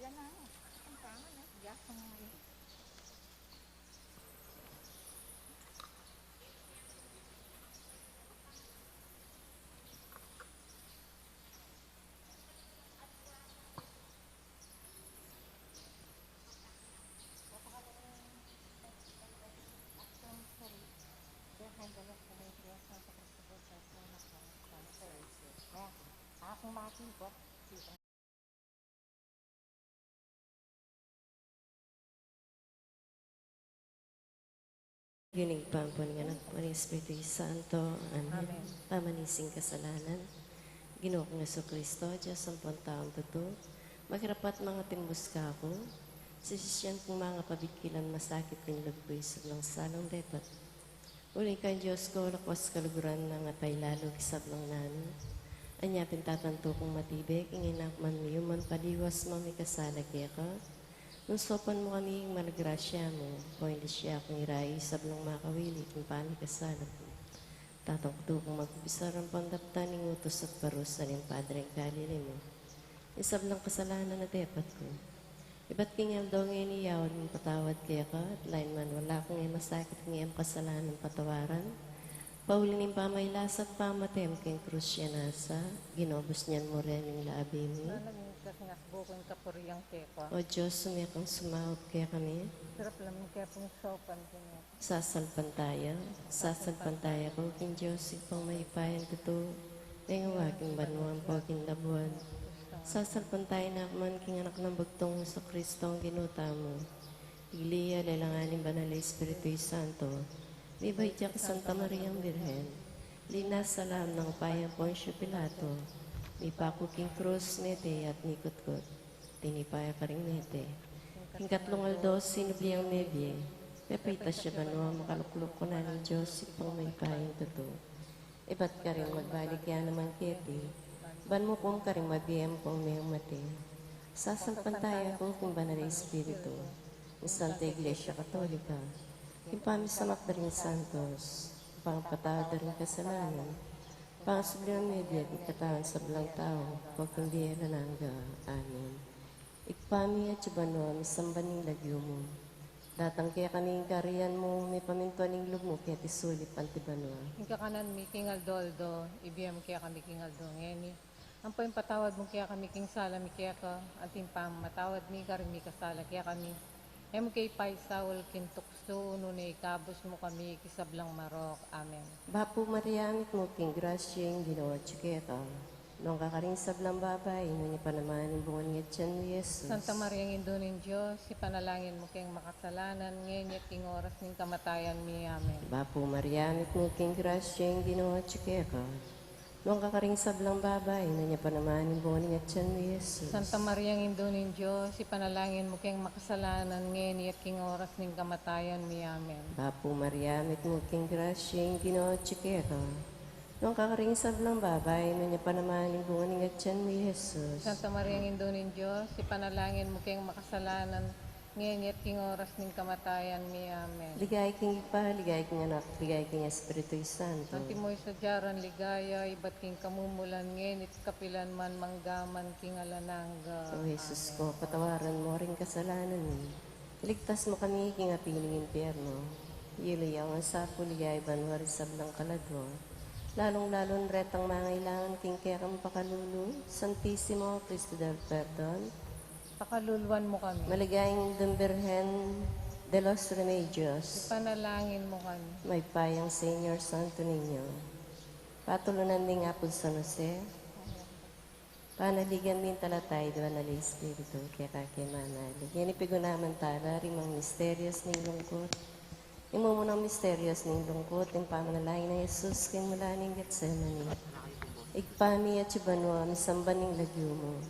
Yan na. Ang tama na. Yak ang akong mati ko. Gining pampon nga ng Espiritu Santo. Amen. Amen. Pamanising kasalanan. Ginoo kong Jesucristo, Diyos ang taong totoo. Maghirapat mga timbus ka ako. Sisisyan kong mga pabikilan masakit ng lagpuisog ng salong depat. Uling ka Diyos ko, lakwas kaluguran ng atay lalo kisab ng nano. Anya pintatanto kong matibig, inginak man man paliwas mami kasalagya ka. Nung sopan mo kami yung malagrasya mo, kung hindi siya akong iray, sablong makawili kung paano kasalap mo. Tatang ko kung magpisar ang pandaptan ng utos at paros sa rin Padre ang kalili mo. Isab lang kasalanan na tepat ko. Iba't kingal daw ngayon iyawan mong patawad kaya ka, at lain man wala kong masakit ngayong kasalanan patawaran. Paulinin pa may lasat pa matem keng krus siya nasa, ginobos niyan mo rin yung labi mo. Nagkasngasbukong kapuriyang teko. O Diyos, sumikang sumahop kaya kami. Sarap lang kaya pong sopan ko niya. Sasalpan tayo ko king Diyos, ipang may payan totoo, ngayong waking banuan po king labuan. Sasalpan tayo na man king anak ng bagtong sa Kristo ang ginuta mo. Iglesia, lalanganin banal Espiritu Santo, Bibay ka Santa Maria ang Birhen, linas sa lam ng payang Poncio Pilato, ni Paco King Cruz, Nete at Nikutkot, tinipaya ka rin Nete. King katlong aldos, sinubliang Nebye, pepita siya banwa, makaluklok ko na ng Diyos, ipang may payang totoo. Iba't ka rin magbalik yan naman keti, ban mo kung ka rin mabiyam kung may umati. Sasalpan tayo ko kung banal Espiritu, ng Santa Iglesia Katolika, Impami sa Magdaling Santos, pangpatawad rin kasalanan, pangasubliang media at katawan sa belang tao, pagkundi nangga. Amen. Ikpami at subano, misambaning lagyo mo. Datang kaya kaming kariyan mo, may pamintuan ng loob mo, kaya tisulip antibano. Hingga kanan mi king aldoldo, ibiyam kaya kami king aldo ngeni. Ang po yung patawad mo kaya kami king sala mi kaya ka, anting pam matawad mi karin mi kasala kaya kami. MK Paisawal kintukso, nunay kabos mo kami, kisablang marok. Amen. Bapo Mariamit mo, king grasya yung ginawa tsiketa. Nung kakaring sablang babay, nung ipanaman ng bungan niya tiyan ni Jesus. Santa Maria ng Indunin Diyos, ipanalangin mo kayong makasalanan, ngayon at king oras ng kamatayan mi. Amen. Bapo Mariamit mo, king grasya yung ginawa tsiketa. Nung kakaring sablang babay, nung ipanaman ng bungan niya tiyan ni Jesus. Santa Maria ng Indunin Diyos, ipanalangin mo kayong makasalanan, ngayon at king oras ng kamatayan mi. Amen. Bapo Mariamit mo, king grasya yung ginawa tsiketa. Nung kakaring sablang babay, nung ipanaman ng bungan niya tiyan ni Jesus. Santa Maria ng Indunin Diyos, ipanalangin mo kayong makasalanan, ngayon at king oras ng kamatayan mi. Amen. Ligay king ipa, ligay king anak, ligay king Espiritu Santo. Antimoy sa jaran ligaya, iba't king kamumulan, ngayon at kapilan man manggaman king alanangga. O Jesus ko, patawaran mo rin kasalanan mo. Iligtas mo kami king apiling impyerno. Yiliyaw ang sapo, ligay banwari sablang kaladwa. Lalong-lalong retang mangailangan king kerang pakalulu, Santissimo Cristo del Perdon, Pakaluluan mo kami. maligayang Dumberhen de los Remedios, Ipanalangin mo kami. may payang Senior Santo Niño, patulunan din nga po San Jose, panaligan din talatay, doon na Espiritu, kaya kakimanalig. Yan ipigunaman tala, rimang misterios ng lungkot. Imumunang misterios ng lungkot, yung pamanalangin ng Jesus, kaya mula ng Getsemani. Igpami at sibanwa, misamba ng lagyo mo.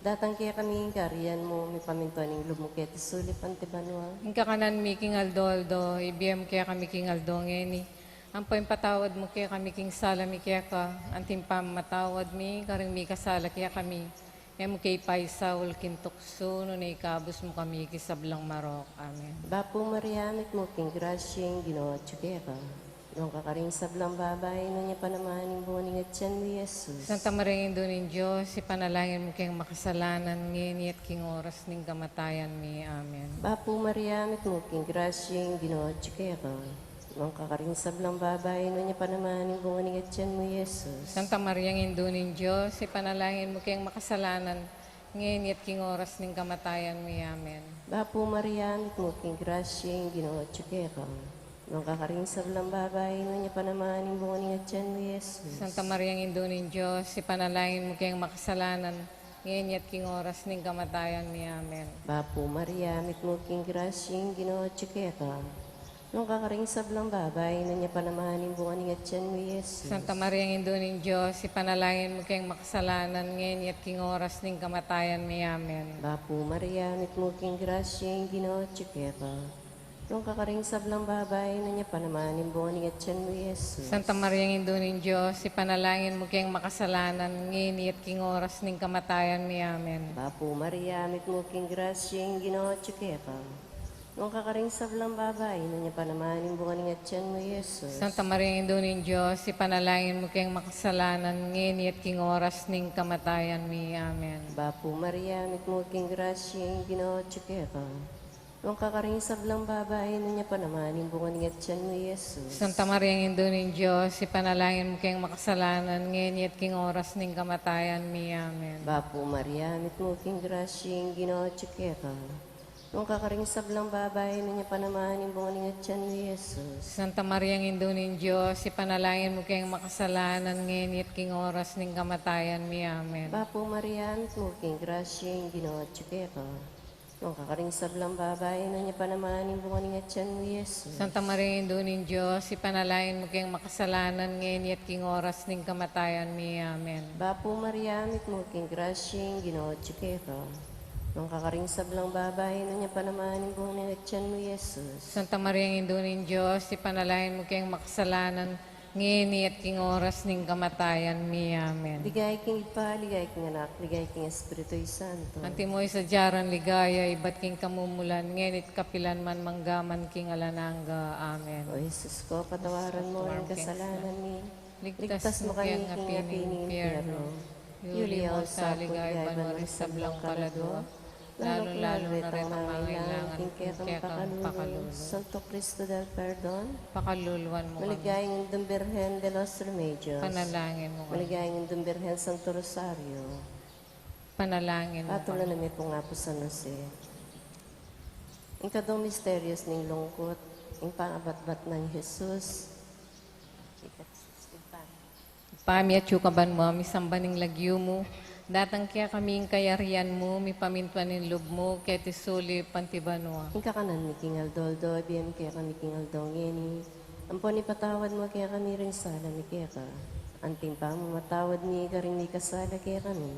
Datang kaya kami kariyan mo, may pamintuan ng lumukit, sulip antibanwa. Hingka kanan mi king aldoldo, ibiyam kaya kami king aldo ngeni. Ang po yung patawad mo kaya kami king sala mi kaya ka, anting pam matawad mi, karing mi kasala kaya kami. MK Paisawal kintukso, nunay kabos mo kami, kisablang marok. Amen. Bapo Mariamit mo, king grasya yung ginawa tsukera. Nung kakaring sablang babae, no niya panamaning buwan at tiyan mo, Jesus. Santa Maria, Indo ning Diyos, ipanalangin mo kayong makasalanan, ngayon at king oras ning kamatayan mi. Amen. Bapo Maria, mit mo king grasyeng Ginoo kaya ka. Nung kakaring sablang babae, no niya panamaning buwan at tiyan mo, Jesus. Santa Maria, Indo ning Diyos, ipanalangin mo kayong makasalanan, ngayon at king oras ning kamatayan mi. Amen. Bapo Maria, mit mo king grasyeng Ginoo kaya ka. Nung kakaring sablang babae, no niya panamaning buwan at tiyan mo, Jesus. Santa Maria, Indo ning Diyos, ipanalangin mo kayong makasalanan, ngayon at king oras ning kamatayan mi. Amen. Bapo Maria, mit mo king grasyeng Ginoo kaya ka. Nung kakaring sablang babae, no niya panamaning buwan at tiyan mo, Jesus. Santa Maria, Indo ning Diyos, ipanalangin mo kayong makasalanan, ngayon at king oras ning kamatayan mi. Amen. Bapo Maria, mit mo king grasyeng Ginoo kaya ka. Nung kakaring sablang babae, no niya panamaning buwan at tiyan mo, Jesus. Santa Maria, Indo ning Diyos, ipanalangin mo kayong makasalanan, ngayon at king oras ning kamatayan mi. Amen. Bapo Maria, mit mo king grasyeng Ginoo kaya ka. Nung kakaring sablang babae, no niya panamaning buwan at tiyan mo, Jesus. Santa Maria, Indo ning Diyos, ipanalangin mo kayong makasalanan, ngayon at king oras ning kamatayan mi. Amen. Bapo Maria, mit mo king grasyeng Ginoo kaya ka. Nung kakaring sablang babae, no niya panamaning buwan at tiyan mo, Jesus. Santa Maria, Indo ning Diyos, ipanalangin mo kayong makasalanan, ngayon at king oras ning kamatayan mi. Amen. Bapo Maria, mit mo king grasyeng Ginoo kaya ka. Nung kakaring sablang babae, no niya panamaning buwan at tiyan mo, Jesus. Santa Maria, Indo ning Diyos, ipanalangin mo kayong makasalanan, ngayon at king oras ning kamatayan mi. Amen. Bapo Maria, mit mo king grasyeng Ginoo kaya ka. Nung kakaring sablang babae, no niya panamaning buwan at tiyan mo, Jesus. Santa Maria, Indo ning Diyos, ipanalangin mo kayong makasalanan, ngayon at king oras ning kamatayan mi. Amen. Bapo Maria, mit mo king grasyeng Ginoo kaya ka. Nung kakaring sablang babae, no niya panamaning buwan at tiyan mo, Jesus. Santa Maria, Indo ning Diyos, ipanalangin mo kayong makasalanan, ngayon at king oras ning kamatayan mi. Amen. Ligay king Ipa, ligay king Anak, ligay king Espiritu'y Santo. Antimoy sa jaran ligaya, iba't king kamumulan, ngenit kapilan man manggaman king alananga. Amen. O Jesus ko, patawaran mo ang kasalanan ni. Ligtas mo kayang apining impyerno. Yuli mo sa ligay banwaris sa blang kaladwa, lalo-lalo na rin ang mangailangan kung kekang pakaluluwa. Santo Cristo del Perdón, Pakaluluwan mo kami. maligayang Indong Birhen de los Remedios, Panalangin mo kami. maligayang Indong Birhen Santo Rosario, Panalangin mo patuloy kami. na may po nga po San Jose. Ang kadong misterious ning lungkot, ang pangabat-bat ng Jesus. Pami at yukaban mo, misambaning lagyo mo, datang kaya kaming kayarian mo, mi pamintuan loob mo, kaya tisuli pantibanwa. Ang kakanan ni King Aldoldo, ibiyam kaya kami King Aldongeni. Ang po ni patawad mo kaya kami rin sala ni kaya ka. Anting pa mo matawad ni ka rin ni kasala kaya kami.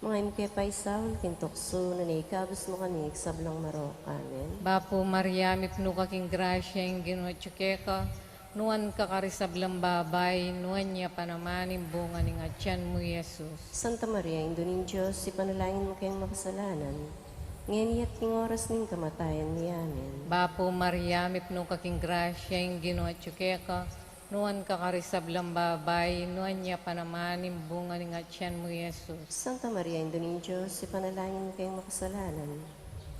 Mga imke paisahon, kintokso, na naikabos mo kami, sablang maro. Amen. Bapo Maria, mipno kaking grasya, yung ginuatsukeka, nuan kakarisablang babay, nuan niya panamanin bunga ni atyan mo, Jesus. Santa Maria, Indo ning Diyos, ipanalangin mo kayong makasalanan. Ngayon at king oras ning kamatayan ni Amen. Bapo Maria, mipno kaking grasya, yung ginuatsukeka, nuan kakarisablang babay, nuan niya panamanin bunga ni atyan mo, Jesus. Santa Maria, Indo ning Diyos, ipanalangin mo kayong makasalanan.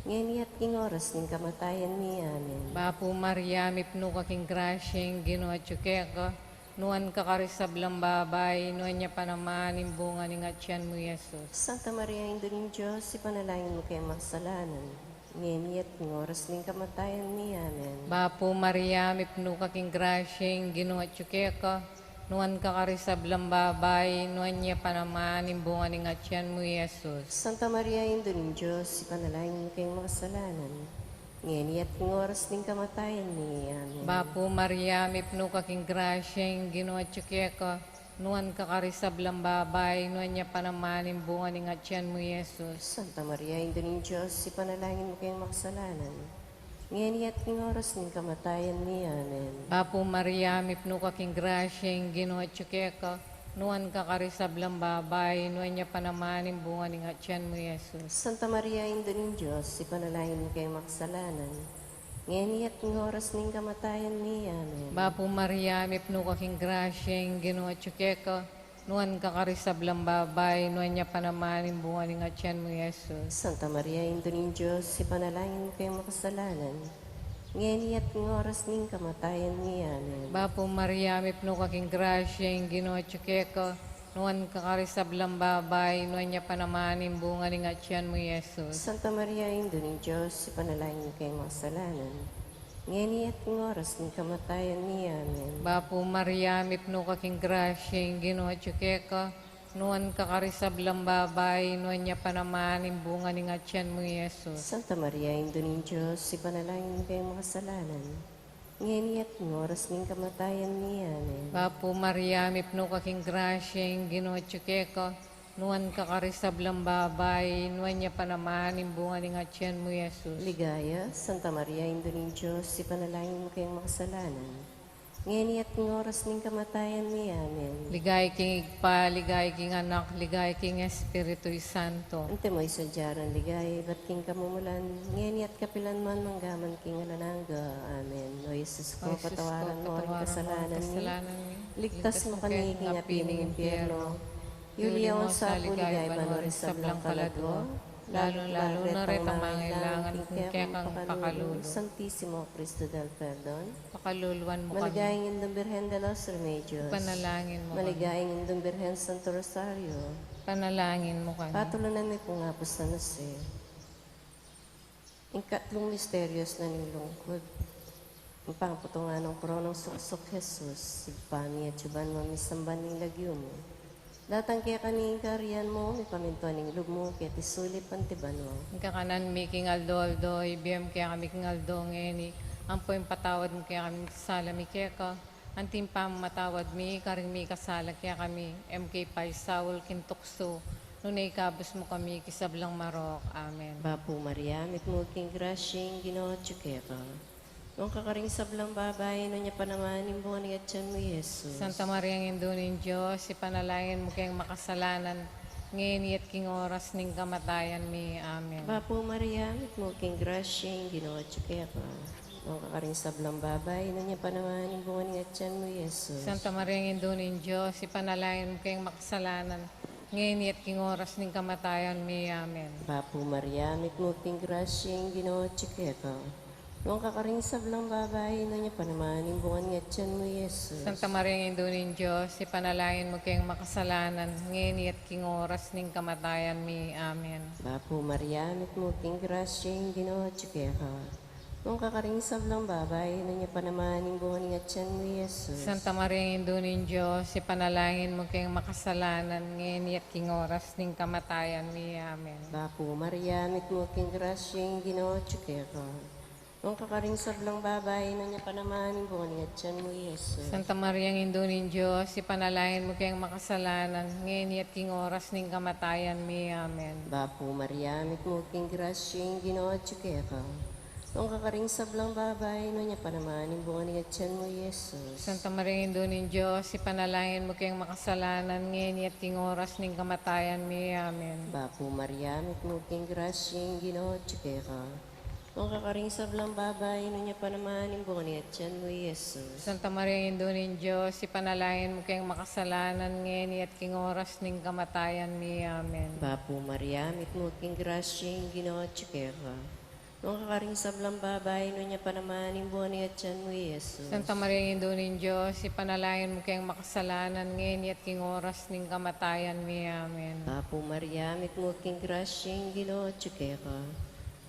Ngayon at king oras ning kamatayan ni Amen. Bapo Maria, mipno kaking grasya, yung ginuatsukeka, nuan kakarisablang babay, nuan niya panamanin bunga ni atyan mo, Jesus. Santa Maria, Indo ning Diyos, ipanalangin mo kayong makasalanan. Ngayon at king oras ning kamatayan ni Amen. Bapo Maria, mipno kaking grasya, yung ginuatsukeka, nuan kakarisablang babay, nuan niya panamanin bunga ni atyan mo, Jesus. Santa Maria, Indo ning Diyos, ipanalangin mo kayong makasalanan. Ngayon at king oras ning kamatayan ni Amen. Bapo Maria, mipno kaking grasya, yung ginuatsukeka, nuan kakarisablang babay, nuan niya panamanin bunga ni atyan mo, Jesus. Santa Maria, Indo ning Diyos, ipanalangin mo kayong makasalanan. Ngayon at king oras ning kamatayan ni Amen. Bapo Maria, mipno kaking grasya, yung ginuatsukeka, nuan kakarisablang babay, nuan niya panamanin bunga ni atyan mo, Jesus. Santa Maria, Indo ning Diyos, ipanalangin mo kayong makasalanan. Ngayon at ng oras ng kamatayan mi. Amen. Bapo Maria, mipno kaking grasyeng Ginoo tsukeka, nuan kakarisablang babay, nuan niya panamanin bunga ni nga tiyan mo, Yesus. Santa Maria, Indo ng Diyos, ipanalangin mo kayong makasalanan. Ngayon at ng oras ng kamatayan mi. Amen. Bapo Maria, mipno kaking grasyeng Ginoo tsukeka, nuan kakarisablang babay, nuan niya panamanin bunga ni nga tiyan mo, Yesus. Santa Maria, Indo ng Diyos, ipanalangin mo kayong makasalanan. Ngayon at ng oras ng kamatayan mi. Amen. Bapo Maria, mipno kaking grasyeng Ginoo tsukeka, nuan kakarisablang babay, nuan niya panamanin bunga ni nga tiyan mo, Yesus. Santa Maria, Indo ng Diyos, ipanalangin mo kayong makasalanan. Ngayon at ng oras ng kamatayan mi. Amen. Bapo Maria, mipno kaking grasyeng Ginoo tsukeka, nuan kakarisablang babay, nuan niya panamanin bunga ni nga tiyan mo, Yesus. Ligaya, Santa Maria, Indo ng Diyos, ipanalangin mo kayong makasalanan. Ngayon at ng oras ng kamatayan mi. Amen. Ligay king igpa, ligay king anak, ligay king Espiritu Santo. Ante mo isadyaran ligaya, ba't king kamumulan, ngayon at kapilan man manggaman king alananga. Amen. O Jesus ko, O Jesus ko, patawaran mo ang kasalanan ni. ni. Ligtas mo kami king api ng impyerno. Yuliyaon sa puligay banwari sa blang kalagwa. Lalo na rin ang mangailangan kung kaya kang pakalulo. Santisimo Cristo del Perdon. Pakaluluan mo kami. Maligayang Indong Birhen de los Remedios. Panalangin mo kami. Maligayang Indong Birhen Santo Rosario. Panalangin mo kami. Patulunan mo po nga po sa nasi. Ang katlong misteryos na nilungkod. Ang pangputungan ng koronang suksok Jesus. Sigpami at suban mo misamban ng lagyo mo. Datang kaya kaning kariyan mo, may pamintuan ng loob mo, kaya tisulip ang tiban mo. Ang kakanan mi king aldo, ibiyam kaya kami king aldo ngeni. Ang po yung patawad mo kaya kami kasala mi kaya ka. Ang timpang matawad mi, karing mi kasala kaya kami. MK Pai Saul kintukso. Nunay kabus mo kami kisablang marok. Amen. Bapo Maria, may king grasyeng Ginoo tsukeka. Nung kakaring sablang babay, no niya panamanin bunga ni Atyan mo, Jesus. Santa Maria ng Indo ng Diyos, ipanalangin mo kayong makasalanan, ngayon at king oras ning kamatayan mi. Amen. Bapo Maria, may king grasyeng Ginoo tsukeka. Nung kakaring sablang babay, no niya panamanin bunga ni Atyan mo, Jesus. Santa Maria ng Indo ng Diyos, ipanalangin mo kayong makasalanan, ngayon at king oras ning kamatayan mi. Amen. Bapo Maria, may king grasyeng Ginoo tsukeka. Nung kakaring sablang babay, no niya panamanin bunga ni Atyan mo, Jesus. Santa Maria ng Indo ng Diyos, ipanalangin mo kayong makasalanan, ngayon at king oras ning kamatayan mi. Amen. Bapo Maria, may king grasyeng Ginoo tsukeka. Nung kakaring sablang babay, no niya panamanin bunga ni Atyan mo, Jesus. Santa Maria ng Indo ng Diyos, ipanalangin mo kayong makasalanan, ngayon at king oras ning kamatayan mi. Amen. Bapo Maria, may king grasyeng Ginoo tsukeka. Nung kakaring sablang babay, no niya panamanin bunga ni Atyan mo, Jesus. Santa Maria ng Indo ng Diyos, ipanalangin mo kayong makasalanan, ngayon at king oras ning kamatayan mi. Amen. Bapo Maria, may king grasyeng Ginoo tsukeka. Nung kakaring sablang babay, no niya panamanin bunga ni Atyan mo, Jesus. Santa Maria ng Indo ng Diyos, ipanalangin mo kayong makasalanan, ngayon at king oras ning kamatayan mi. Amen. Bapo Maria, may king grasyeng Ginoo tsukeka. Nung kakaring sablang babay, no niya panamanin bunga ni Atyan mo, Jesus. Santa Maria ng Indo ng Diyos, ipanalangin mo kayong makasalanan, ngayon at king oras ning kamatayan mi. Amen. Bapo Maria, may king grasyeng Ginoo tsukeka. Nung kakaring sablang babay, no niya panamanin bunga ni Atyan mo, Jesus. Santa Maria ng Indo ng Diyos, ipanalangin mo kayong makasalanan, ngayon at king oras ning kamatayan mi. Amen. Bapo Maria, may king grasyeng Ginoo tsukeka.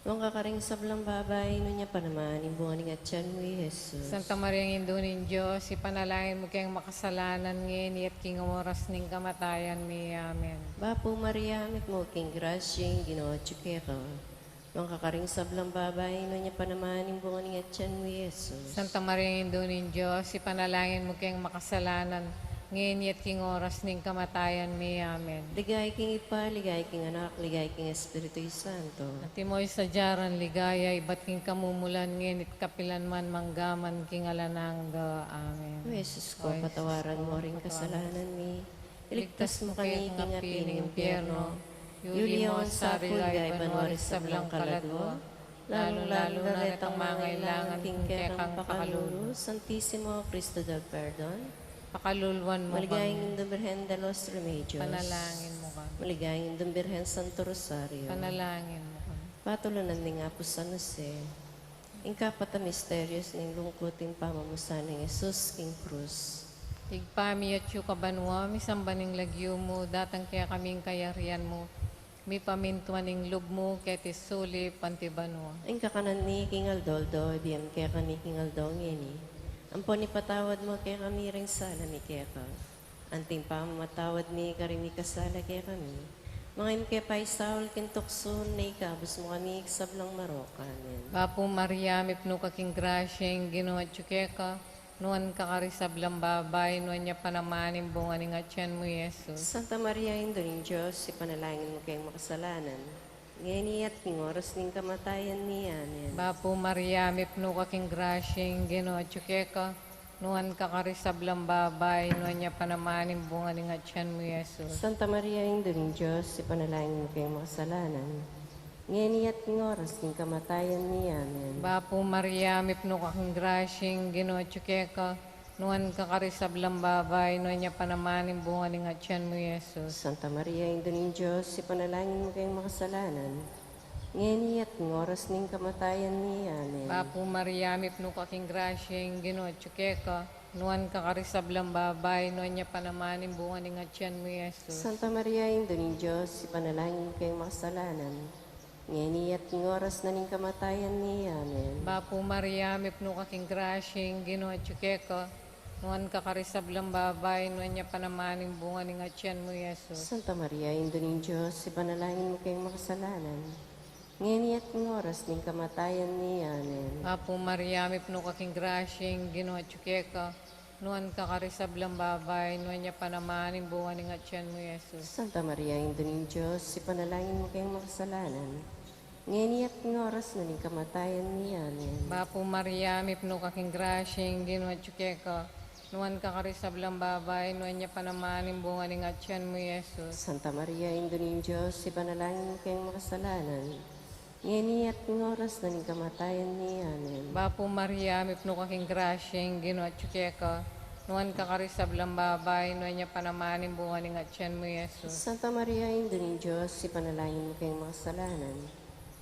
Nung kakaring sablang babay, no niya panamanin bunga ni Atyan mo, Jesus. Santa Maria ng Indo ng Diyos, ipanalangin mo kayong makasalanan, ngayon at king oras ning kamatayan mi. Amen. Bapo Maria, may king grasyeng Ginoo tsukeka. Nung kakaring sablang babay, no niya panamanin bunga ni Atyan mo, Jesus. Santa Maria ng Indo ng Diyos, ipanalangin mo kayong makasalanan, ngayon at king oras ning kamatayan mi. Amen. Ligay king Ipa, ligay king Anak, ligay king Espiritu Santo. At timoy sa jaran ligaya, iba't king kamumulan, ngayon at kapilan man manggaman king alananga. Amen. O Jesus ko, patawaran mo rin kasalanan mi. Iligtas mo kami king api ng impyerno. Yuliyon sa puligay banwari sa blang kalagwa. lalo na retang mangailangan king kekang pakalulu, Santisimo Cristo del Perdon, pakaluluan mo maligayang kami, Indong Birhen de los Remedios, panalangin mo kami, maligayang Indong Birhen Santo Rosario, panalangin mo kami. patulunan ni nga po San Jose, ingkapata misterios ng lungkuting pamamusan ng Jesus King Cruz. Tigpami at yu kabanwa, misambaning lagyo mo, datang kaya kaming kayarian mo, mi pamintuaning lub mo, ketis suli, pantibanwa. Ang kakanan ni King Aldoldo, ibiyam kaya kami King Aldong ini. Ampon ipatawad mo kaya kami ring sala mi kaya ka. Anting pamamatawad mi karimi kasala kaya kami. Mga im kaya pa'y Saul kintuksun na ikabos mo kami sablang marokan. Bapo Maria, mipno kaking grasyeng, ginawa tsukeka, nuan kakarisablang babay, nuan niya panamanin bunga ni ngatyan mo, Yesus. Santa Maria, Indong Diyos, ipanalangin mo kayong makasalanan. Ngayon at king oras ning kamatayan niya. Bapo Maria, mipno kaking grasyeng, ginawa tsukeka, nuan kakarisablang babay, nuan niya panamanin bunga ni ngatyan mo, Yesus. Santa Maria, Indong Diyos, ipanalangin mo kayong makasalanan. Ngayon at king oras ning kamatayan niya. Bapo Maria, mipno kaking grasyeng, ginawa tsukeka, nuan kakarisablang babay, nuan niya panamanin bunga ni ngatyan mo, Yesus. Santa Maria, Indong Diyos, ipanalangin mo kayong makasalanan. Ngayon at king oras ning kamatayan niya. Bapo Maria, mipno kaking grasyeng, ginawa tsukeka, nuan kakarisablang babay, nuan niya panamanin bunga ni ngatyan mo, Yesus. Santa Maria, Indong Diyos, ipanalangin mo kayong makasalanan. Ngayon at king oras na ning kamatayan niya. Bapo Maria, mipno kaking grasyeng, ginawa tsukeka, nuan kakarisablang babay, nuan niya panamanin bunga ni ngatyan mo, Yesus. Santa Maria, Indong Diyos, ipanalangin mo kayong makasalanan. Ngayon at king oras ning kamatayan niya. Bapo Maria, mipno kaking grasyeng, ginawa tsukeka, nuan kakarisablang babay, nuan niya panamanin bunga ni ngatyan mo, Yesus. Santa Maria, Indong Diyos, ipanalangin mo kayong makasalanan. Ngayon at king oras na ning kamatayan niya. Bapo Maria, mipno kaking grasyeng, ginawa tsukeka, nuan kakarisablang babay, nuan niya panamanin bunga ni ngatyan mo, Yesus. Santa Maria, Indong Diyos, ipanalangin mo kayong makasalanan. Ngayon at king oras na ning kamatayan niya. Bapo Maria, mipno kaking grasyeng, ginawa tsukeka, nuan kakarisablang babay, nuan niya panamanin bunga ni ngatyan mo, Yesus. Santa Maria, Indong Diyos, ipanalangin mo kayong makasalanan.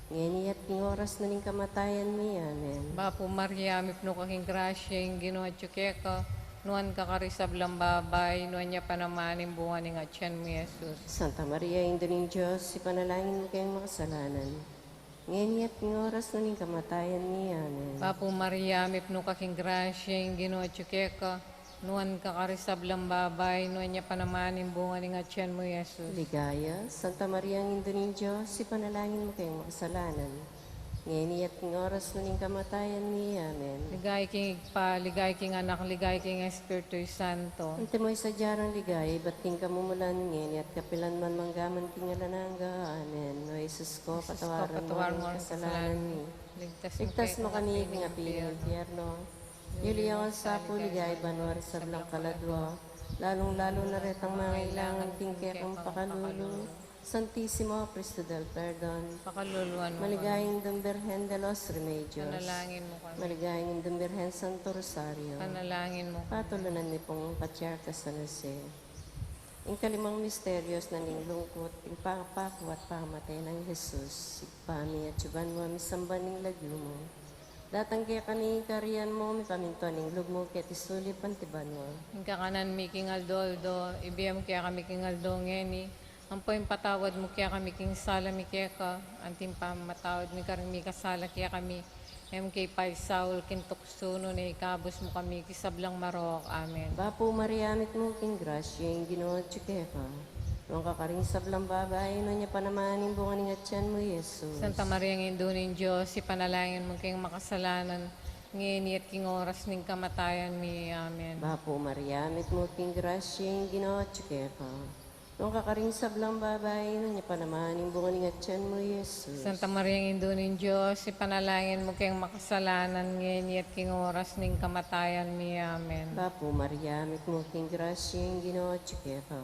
Ngayon at king oras na ning kamatayan niya. Bapo Maria, mipno kaking grasyeng, ginawa tsukeka, nuan kakarisablang babay, nuan niya panamanin bunga ni ngatyan mo, Yesus. Santa Maria, Indong Diyos, ipanalangin mo kayong makasalanan. Ngayon at king oras na ning kamatayan niya. Bapo Maria, mipno kaking grasyeng, ginawa tsukeka, nuan kakarisablang babay, nuan niya panamanin bunga ni ngatyan mo, Yesus. Ligaya, Santa Maria, Indong Diyos, ipanalangin mo kayong makasalanan. Ngayon at king oras na ning kamatayan niya. Ligay king Igpa, ligay king Anak, ligay king Espiritu Santo. Ante mo'y sadyarang ligay, ba't king kamumulan ngayon at kapilan man manggaman king alananga. Amen. O Jesus ko, patawaran mo ang kasalanan ni. Ligtas mo kami king api ng impyerno. Yuliyawan sa puligay, banwar sa blang kaladwa. Lalong-lalo na retang mangailangan king kekang pakalulu. Santisimo Cristo del Perdon. Pakaluluan mo kami. Maligayang Indong Birhen de los Remedios. Panalangin mo kami. Maligayang Indong Birhen Santo Rosario. Panalangin mo kami. Patulunan ni pong Patriarca San Jose. Ang kalimang misteryos na ninglungkot, ang pangapako at pangamatay ng Jesus, sigpami at suban mo, misamba ning lagyo mo. Datang kaya kaning kariyan mo, mi paminto ning lug mo, kaya tisuli pantiban mo. Ang kakanan mi king Aldoldo, ibiyam kaya kami king Aldo ngeni. Ang po yung patawad mo kaya kami king sala mi kaya ka. Anting pamatawad mi karimi kasala kaya kami. MK Pai Saul, kintuksuno na ikabos mo kami, kisablang marok. Amen. Bapo Mariamit mo king grasya, yung ginawa tsukeka. Nung kakaring sablang babae, no niya panamanin bunga ng atyan mo, Jesus. Santa Maria ng Indunin Diyos, ipanalangin mo kayong makasalanan, ngayon at king oras ng kamatayan mi. Amen. Bapo Mariamit mo king grasya, yung ginawa tsukeka. Nung kakaring sablang babae, no niya panamanin bunga ng atyan mo, Jesus. Santa Maria ng Indunin Diyos, ipanalangin mo kayong makasalanan, ngayon at king oras ng kamatayan mi. Amen. Bapo Mariamit mo king grasya, yung ginawa tsukeka.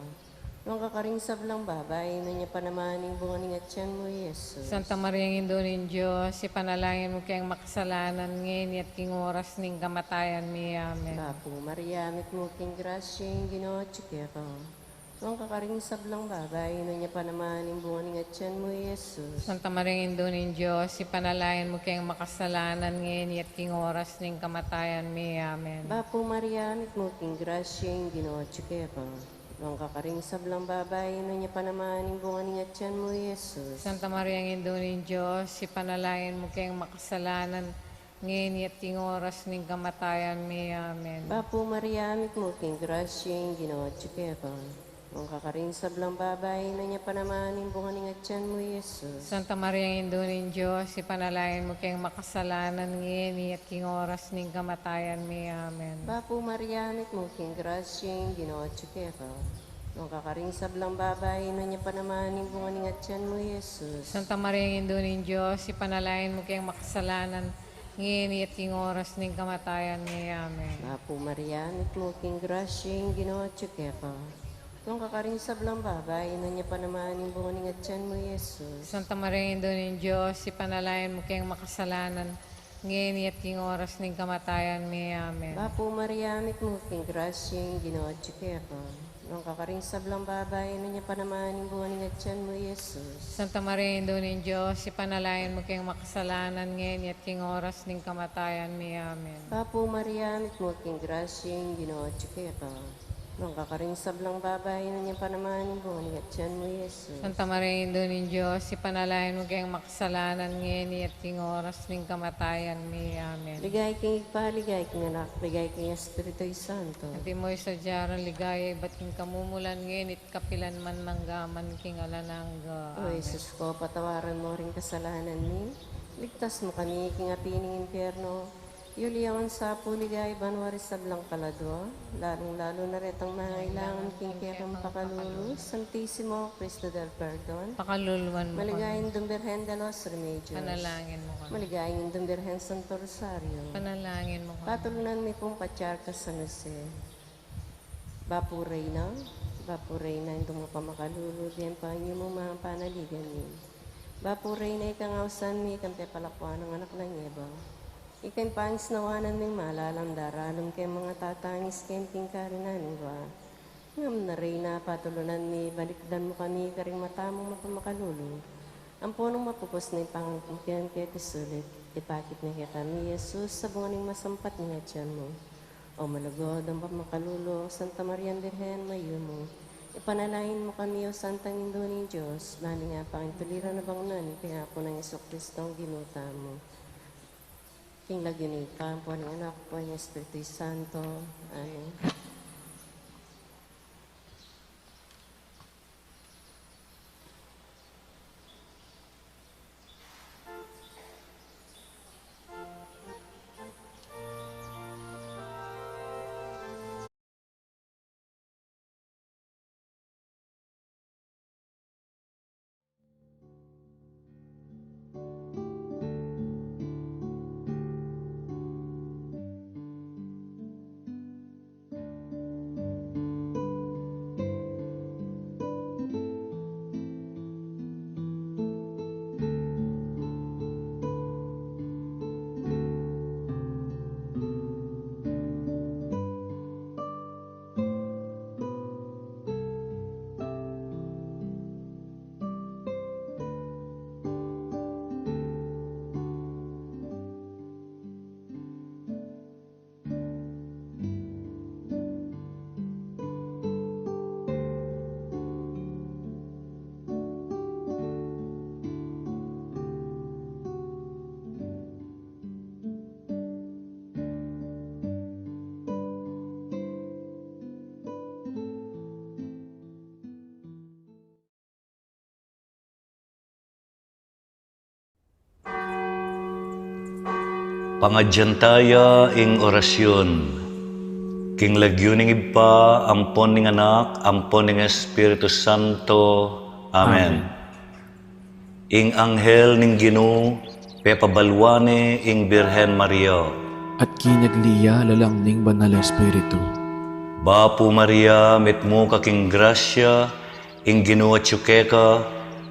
Nung kakaring sablang babay, na niya panamaning bunga ni Atyan mo, Yesus. Santa Maria, Indo ng Diyos, ipanalangin mo kayang makasalanan ngayon at king oras ning kamatayan mi. Amen. Apo Maria, mit mo king grasya, yung Ginoo tsuke ko. Nung kakaring sablang babay, na niya panamaning bunga ni Atyan mo, Yesus. Santa Maria, Indo ng Diyos, ipanalangin mo kayang makasalanan ngayon at king oras ning kamatayan mi. Amen. Apo Maria, mit mo king grasya, yung Ginoo tsuke ko. Nung kakaring sablang babay, na niya panamaning bunga ni Atyan mo, Yesus. Santa Maria, Indo ng Diyos, ipanalangin mo kayang makasalanan ngayon at king oras ning kamatayan mi. Amen. Apo Maria, mit mo king grasya, yung Ginoo tsuke ko. Nung kakaring sablang babay, na niya panamaning bunga ni Atyan mo, Yesus. Santa Maria, Indo ng Diyos, ipanalangin mo kayang makasalanan ngayon at king oras ning kamatayan mi. Amen. Apo Maria, mit mo king grasya, yung Ginoo tsuke ko. Nung kakaring sablang babay, na niya panamaning bunga ni Atyan mo, Yesus. Santa Maria, Indo ng Diyos, ipanalangin mo kayang makasalanan ngayon at king oras ning kamatayan mi. Amen. Apo Maria, mit mo king grasya, yung Ginoo tsuke ko. Nung kakaring sablang babay, na niya panamaning bunga ni Atyan mo, Yesus. Santa Maria, Indo ng Diyos, ipanalangin mo kayang makasalanan ngayon at king oras ning kamatayan mi. Amen. Apo Maria, mit mo king grasya, yung Ginoo tsuke ko. Nung kakaring sablang babay, na niya panamaning bunga ni Atyan mo, Yesus. Santa Maria, Indo ng Diyos, ipanalangin mo kayang makasalanan ngayon at king oras ning kamatayan mi. Amen. Apo Maria, mit mo king grasya, yung Ginoo tsuke ko. Nung kakaring sablang babay, na niya panamaning bunga ni Atyan mo, Yesus. Santa Maria, Indo ng Diyos, ipanalangin mo kayang makasalanan ngayon at king oras ning kamatayan mi. Amen. Ligay king igpaligay king anak, ligay king Espiritu Santo. At imo'y sadyaran ligaya, ba't king kamumulan ngayon at kapilan man manggaman king alanangga. O Jesus ko, patawaran mo rin kasalanan ni. Ligtas mo kami king apining impyerno. Yuliyawan sa puligay, banwari sablang kaladwa. Lalong-lalo na retang mahailangan king kekang pakalulu. Santisimo Cristo del Perdon. Pakaluluan mo kami. Maligayin Dumberhen de los Remedios. Panalangin mo kami. Maligayin Dumberhen Santo Rosario. Panalangin mo kami. Patulunan mi pong patyarka sa Jose. Bapu Reyna, hindi mo pa makalulu, diyan pa niyo mo mga panaligan mi. Bapu Reyna, ikangawsan mi, kante palakwan ng anak ng Eva. Ikang pangis nawanan ming malalam daralam kay mga tatangis kemping karinan ba. Ngam na Reyna, patulunan mi, balikdan mo kami, karing matamong mapamakalulu. Ang punong mapupos na ipangangkikian kaya tisulit, ipakit na kita mi, Jesus, sa bunganing masampat niya tiyan mo. O malugod ang pamakalulo, Santa Maria Virgen, mayo mo. Ipanalangin mo kami, O Santang Indo ni Diyos, nani nga pangituliran na bangnan, kaya po ng Iso-Kristo ang ginuta mo. King lagyan ni Kampo ng anak po ng Espiritu Santo. Amen. Pangadyantaya ing orasyon. King lagyuning ipa, ampon ning anak, ampon ning Espiritu Santo. Amen. Ing anghel ning Ginoo, pepabalwane ing Birhen Maria. At kinaglia lalang ning banal na Espiritu. Bapu Maria, metmo kaking grasya, ing Ginoo at Yukeka,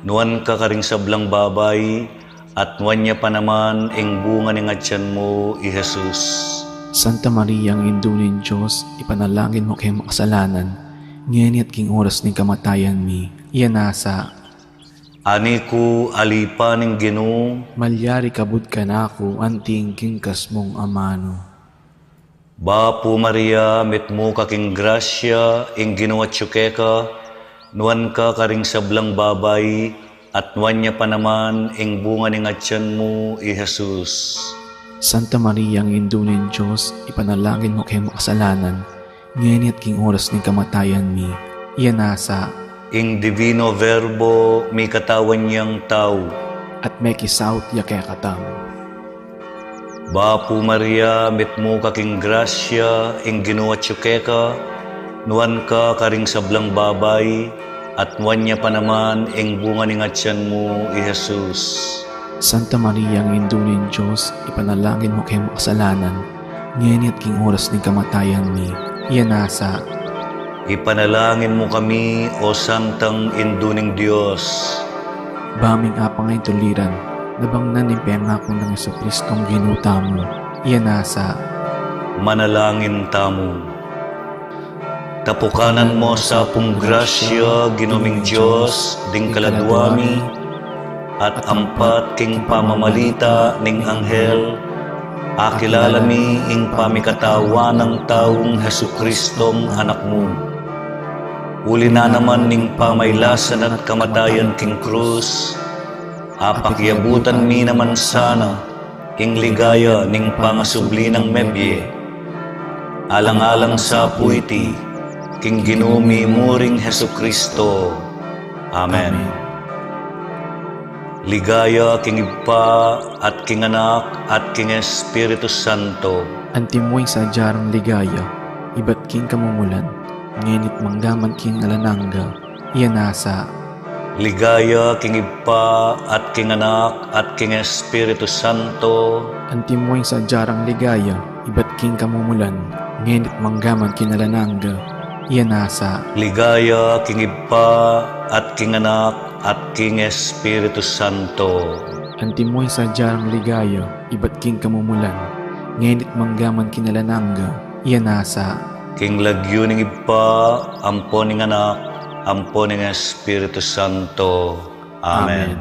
nuan ka karing sablang babay, at nuan niya pa naman ing bunga ng atyan mo, i Jesus. Santa Maria, ang indunin Diyos, ipanalangin mo kay makasalanan, ngayon at king oras ng kamatayan mi. Iyan nasa, Ani ko alipa ng Ginoo, malyari kabud ka na ako, anting kingkas mong amano. Bapo Maria, met mo kaking grasya, ing Ginoo at Yukeka, nuan ka karing sablang babay, at nuan niya pa naman ing bunga ng atyan mo, i Jesus. Santa Maria, ang indunin Diyos, ipanalangin mo kay makasalanan, ngayon at king oras ng kamatayan mi. Iyan nasa, Ing Divino Verbo, may katawan niyang tao. at may kisaut ya kaya katang. Bapo Maria, met mo kaking grasya, ing Ginoo at Yukeka, nuan ka karing sablang babay, at nuan niya pa naman ing bunga ng atyan mo, i Jesus. Santa Maria, ang indunin Diyos, ipanalangin mo kay makasalanan, ngayon at king oras ng kamatayan mi. Iyan nasa, Ipanalangin mo kami, o Santang Induning Diyos. baming apang ngay tuliran, nabangnan ng pengako ng Jesucristong ginuta mo. Iyan nasa, Manalangin tamo. Tapukanan mo sa apong grasya, ginuming Diyos, ding kaladwami, at ampat king pamamalita ning anghel, akilala mi ing pamikatawa ng taong Jesukristong anak mo. Uli na naman ning pamaylasan at kamatayan king krus, apakyabutan mi naman sana, ing ligaya ning pangasubli ng mebye, alang-alang sa puiti, king ginumi muring Jesucristo. Amen. Ligaya king Ipa at king Anak at king Espiritu Santo. antimoy sa jarang ligaya, iba't king kamumulan, ngenit manggaman king alanangga. Iyan nasa, Ligaya king Ipa at king Anak at king Espiritu Santo. antimoy sa jarang ligaya, iba't king kamumulan, ngenit manggaman king alanangga. Iyan nasa, Ligaya king Ipa at king Anak at king Espiritu Santo. antimoy sa jarang ligaya, iba't king kamumulan, ngenit manggaman king alanangga. Iyan nasa, King lagyo ning Ipa, ampo ning Anak, ampo ning Espiritu Santo. Amen.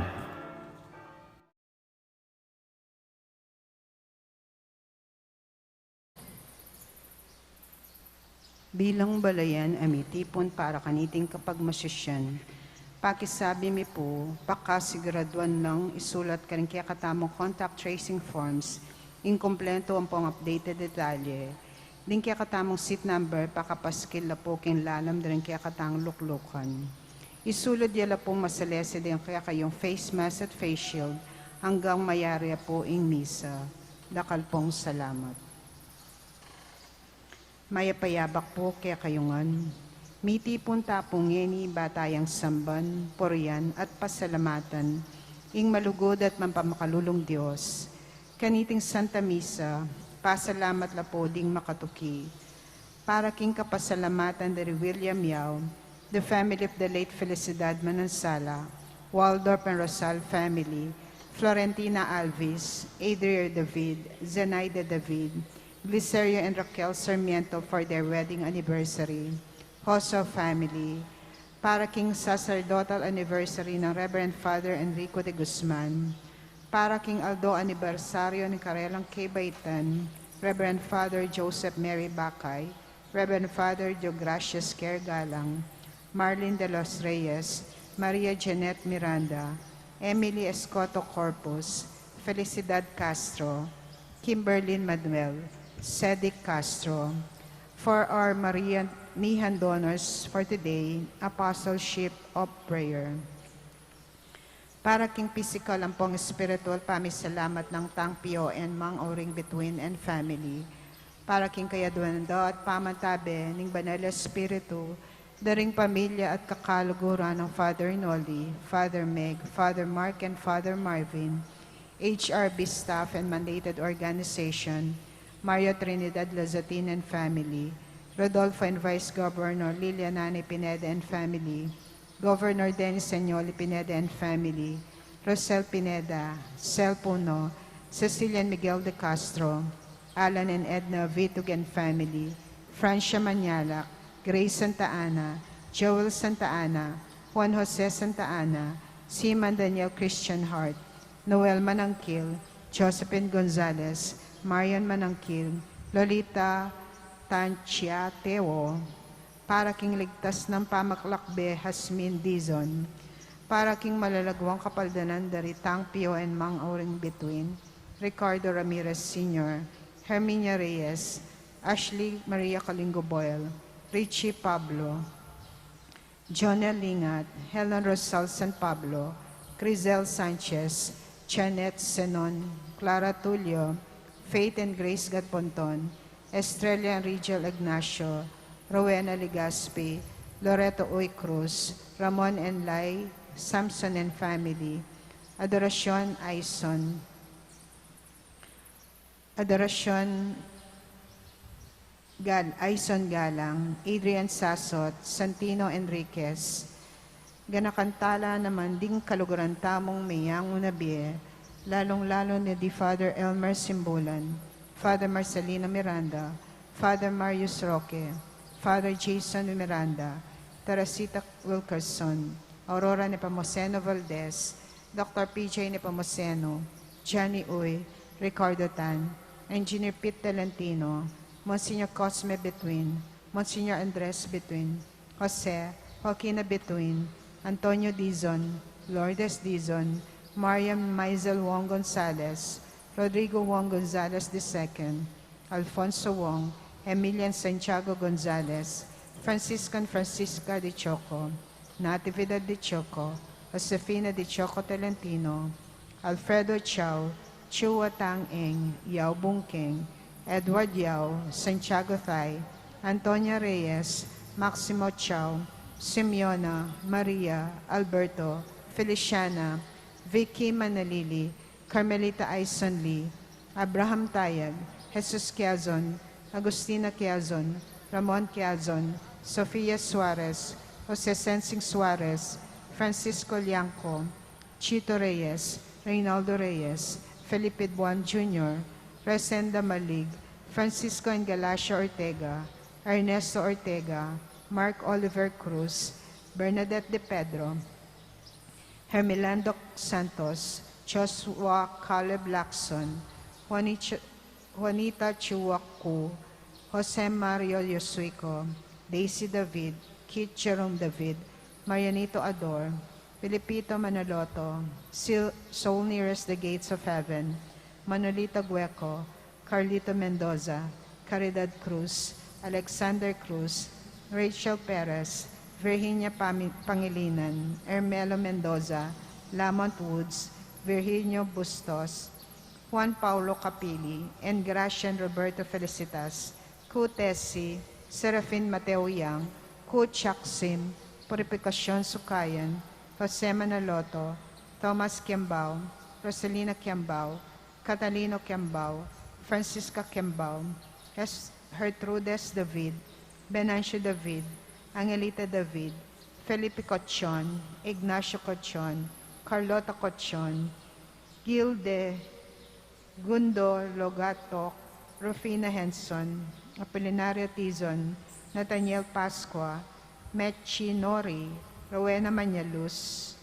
Bilang balayan, amitipon para kaniting kapag masisyan. Pakisabi mi po, pakasiguradwan lang isulat ka rin kaya katamong contact tracing forms, inkompleto ang pong updated detalye. Din kaya katamong seat number, pakapaskil na po kinlalam din kaya katang luklukan. Isulod yala po masalese din kaya kayong face mask at face shield hanggang mayari po ing misa. Dakal pong salamat. Mayapayabak po kaya kayungan. Miti punta pong yeni batayang samban, porian at pasalamatan, ing malugod at mampamakalulong Diyos. Kaniting Santa Misa, pasalamat la po ding makatuki. Para king kapasalamatan dari William Yao, the family of the late Felicidad Manansala, Waldorf and Rosal family, Florentina Alvis, Adria David, Zenaida David, Glicerio and Raquel Sarmiento for their wedding anniversary, Hosso family, para king sacerdotal anniversary ng Reverend Father Enrico de Guzman, para king Aldo anibersaryo ni Karelang K. Baitan, Reverend Father Joseph Mary Bacay, Reverend Father Deogracius Care Galang, Marlene de los Reyes, Maria Janet Miranda, Emily Escoto Corpus, Felicidad Castro, Kimberlyn Manuel, Cedric Castro. For our Marianihan donors for today, Apostleship of Prayer. Para king physical ang pong spiritual pamisalamat ng Tang Pio and Mang Oring Between and family. Para king kayaduan at pamantabe ng Banal Espiritu, daring pamilya at kakaluguran ng Father Noli, Father Meg, Father Mark and Father Marvin, HRB staff and mandated organization, Mario Trinidad Lazatin and family, Rodolfo and Vice Governor Lilianani Pineda and family, Governor Dennis Señoli Pineda and family, Rosel Pineda, Sel Puno, Cecilian Miguel de Castro, Alan and Edna Vitug and family, Francia Manialac, Grace Santa Ana, Joel Santa Ana, Juan Jose Santa Ana, Seaman Daniel Christian Hart, Noel Manangkil, Josephine Gonzalez, Marian Manangkil, Lolita Tanciateo, para king ligtas ng pamaklakbe Hasmin Dizon, para king malalagwang kapaldanan dari Tang Pio and Mang Auring Between, Ricardo Ramirez Sr., Herminia Reyes, Ashley Maria Kalingo Boyle, Richie Pablo, Jonel Lingat, Helen Rosal San Pablo, Crizel Sanchez, Janet Senon, Clara Tulio, Faith and Grace Gatponton, Estrella and Rigel Ignacio, Rowena Ligaspi, Loreto Uy Cruz, Ramon and Lai, Samson and family, Adoracion Aison, Aison Galang, Adrian Sasot, Santino Enriquez, ganakantala naman ding kaluguran tamong mayang unabiye, lalong-lalo ni di Father Elmer Simbulan, Father Marcelina Miranda, Father Marius Roque, Father Jason Miranda, Teresita Wilkerson, Aurora Nepomuceno Valdez, Dr. PJ Nepomuceno, Johnny Uy, Ricardo Tan, Engineer Pete Talentino, Monsignor Cosme Between, Monsignor Andres Between, Jose, Joaquina Between, Antonio Dizon, Lourdes Dizon, Mariam Maisel Wong Gonzalez, Rodrigo Wong Gonzalez II, Alfonso Wong, Emilian Santiago Gonzalez, Francisca de Choco, Natividad de Choco, Josefina de Choco Talentino, Alfredo Chow, Chua Tang Eng, Yao Bungkeng, Edward Yao, Santiago Thay, Antonia Reyes, Maximo Chow, Simeona, Maria, Alberto, Feliciana, Vicky Manalili, Carmelita Aison Lee, Abraham Tayag, Jesus Quiazon, Agustina Quiazon, Ramon Quiazon, Sofia Suarez, Jose Sensing Suarez, Francisco Lianco, Chito Reyes, Reynaldo Reyes, Felipe Buan Jr., Resenda Malig, Francisco and Galacia Ortega, Ernesto Ortega, Mark Oliver Cruz, Bernadette De Pedro, Hermelando Santos, Joshua Caleb Lacson, Juanita Chuacu, Jose Mario Yosuico, Daisy David, Kit Jerome David, Marianito Ador, Filipito Manaloto, Soul Nearest the Gates of Heaven, Manolita Gueco, Carlito Mendoza, Caridad Cruz, Alexander Cruz, Rachel Perez, Virginia Pangilinan, Ermelo Mendoza, Lamont Woods, Virginio Bustos, Juan Paulo Capili, and Gracian Roberto Felicitas, Ku Tessie, Serafin Mateo Yang, Ku Chaksim, Purificacion Sukayan, Jose Manaloto, Thomas Kiambao, Rosalina Kiambao, Catalino Kiambao, Francisca Kiambao, Gertrudes David, Benancio David, Angelita David, Felipe Cochon, Ignacio Cochon, Carlota Cochon, Gilde, Gundo Logatok, Rufina Henson, Apolinario Tizon, Nathaniel Pasqua, Mechi Nori, Rowena Mañaluz,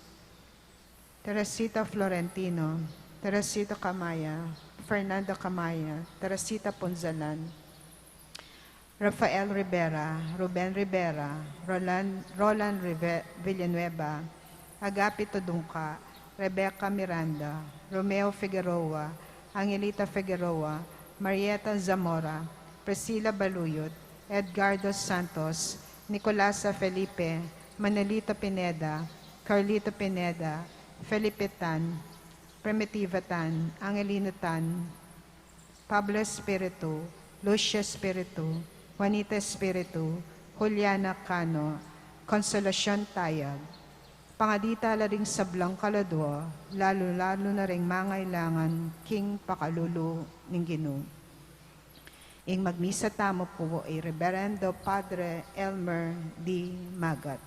Teresita Florentino, Teresita Camaya, Fernando Camaya, Teresita Ponzalan, Rafael Rivera, Ruben Rivera, Roland Villanueva, Agapito Dungka, Rebecca Miranda, Romeo Figueroa, Angelita Figueroa, Marieta Zamora, Priscilla Baluyot, Edgardo Santos, Nicolasa Felipe, Manolito Pineda, Carlito Pineda, Felipe Tan, Primitiva Tan, Angelina Tan, Pablo Espiritu, Lucia Espiritu, Juanita Espiritu, Juliana Cano, Consolacion Tayag, pangadita laring sablang kaladwa, lalo-lalo na ring mangailangan king pakalulu ng Ginoo. Ing magmisa tamo po ay Reverendo Padre Elmer D. Magat.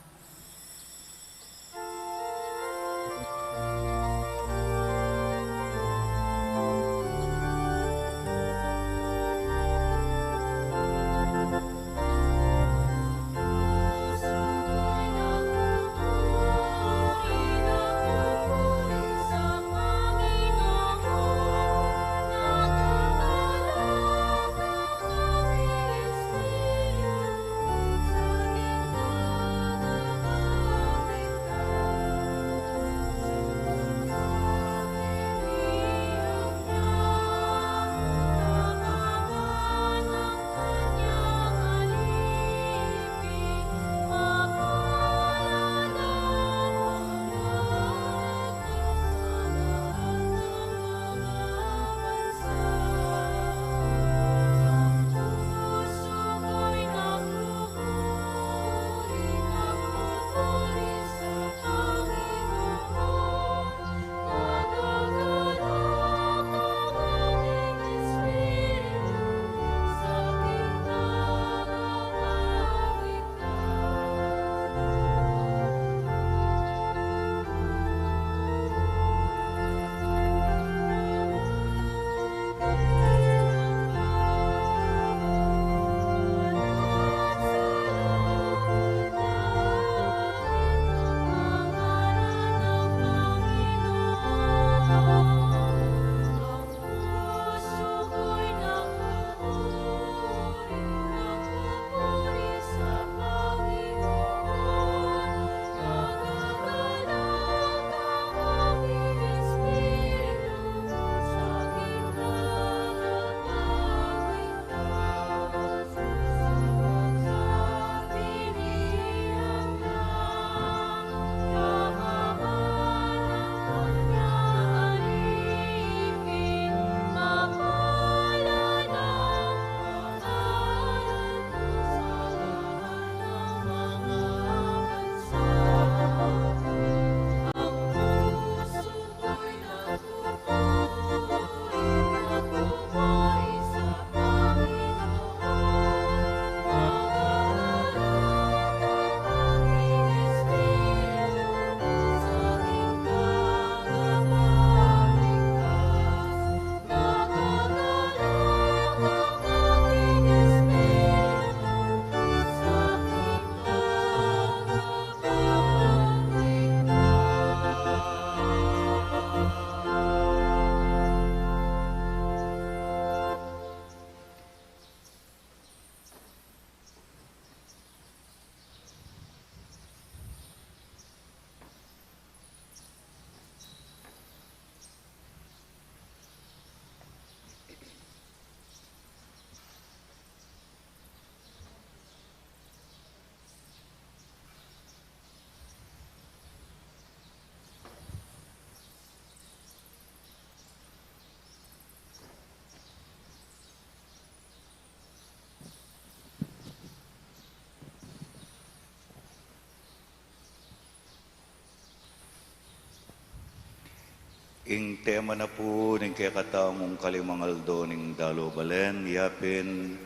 Ing tema na po ng kakatamong kalimangaldo ng dalo balen, yapin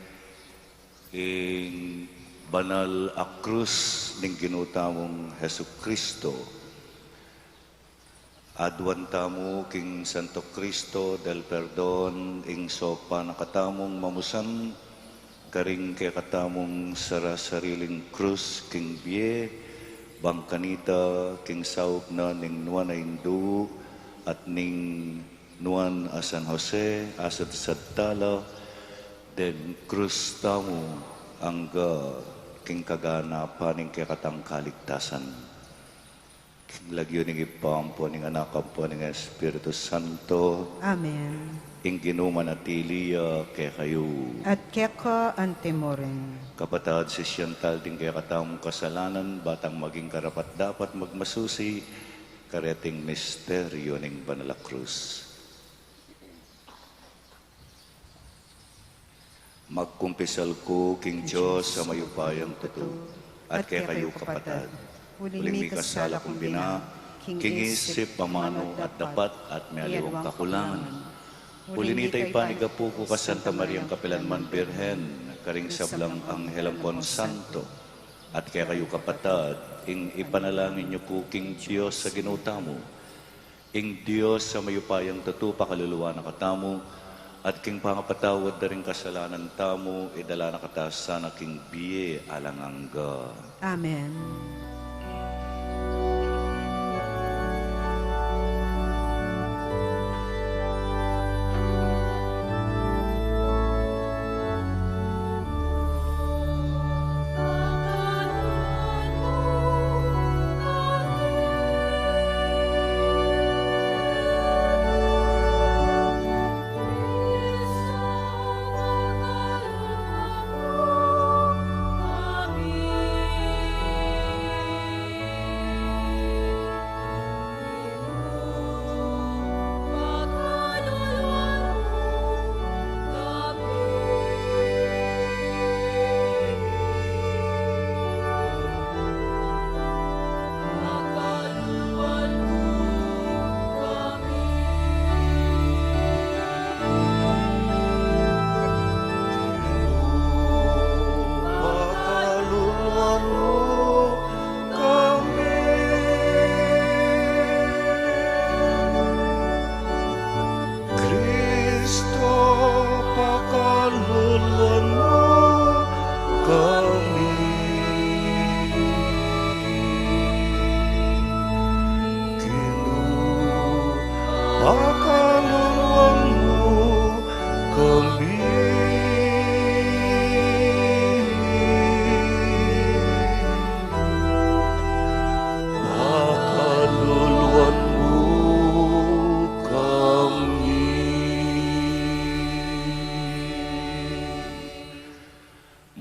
ing banal a krus ng ginutamong Hesu Kristo. Adwan tamo king Santo Cristo del Perdon ing sopa nakatamong mamusan karing kakatamong sariling krus king biye bangkanita king sauk na ning nuan na Hindu at ning nuan a San Jose asat sadtala den krus tamo angga king kaganapan ning kakatang kaligtasan. Lagyo ning ipampo ning anakam po ning Espiritu Santo. Amen. Ing ginuman at iliya kay kayo. At keka antemoren. Kapatad si Siantal din kaya katamong kasalanan, batang maging karapat dapat magmasusi, kareting misteryo ning Banal a Cruz. Magkumpisal ko king Diyos sa mayupayang totoo, at kaya kayo kapatad. Huling may kasala kong bina, king isip, pamano at dapat at may aliwang kakulangan. Huli nita'y panigapu ko ka Santa Mariang Kapilanman Birhen, karing sablang Anghelang Santo, at kaya kayo kapatad, ing ipanalangin niyo po king Diyos sa ginutamo, ing Diyos sa mayupayang totoo pakaluluwa na katamo, at king pangapatawad na rin kasalanan tamo, idala na katasan na king biye alangangga. Amen.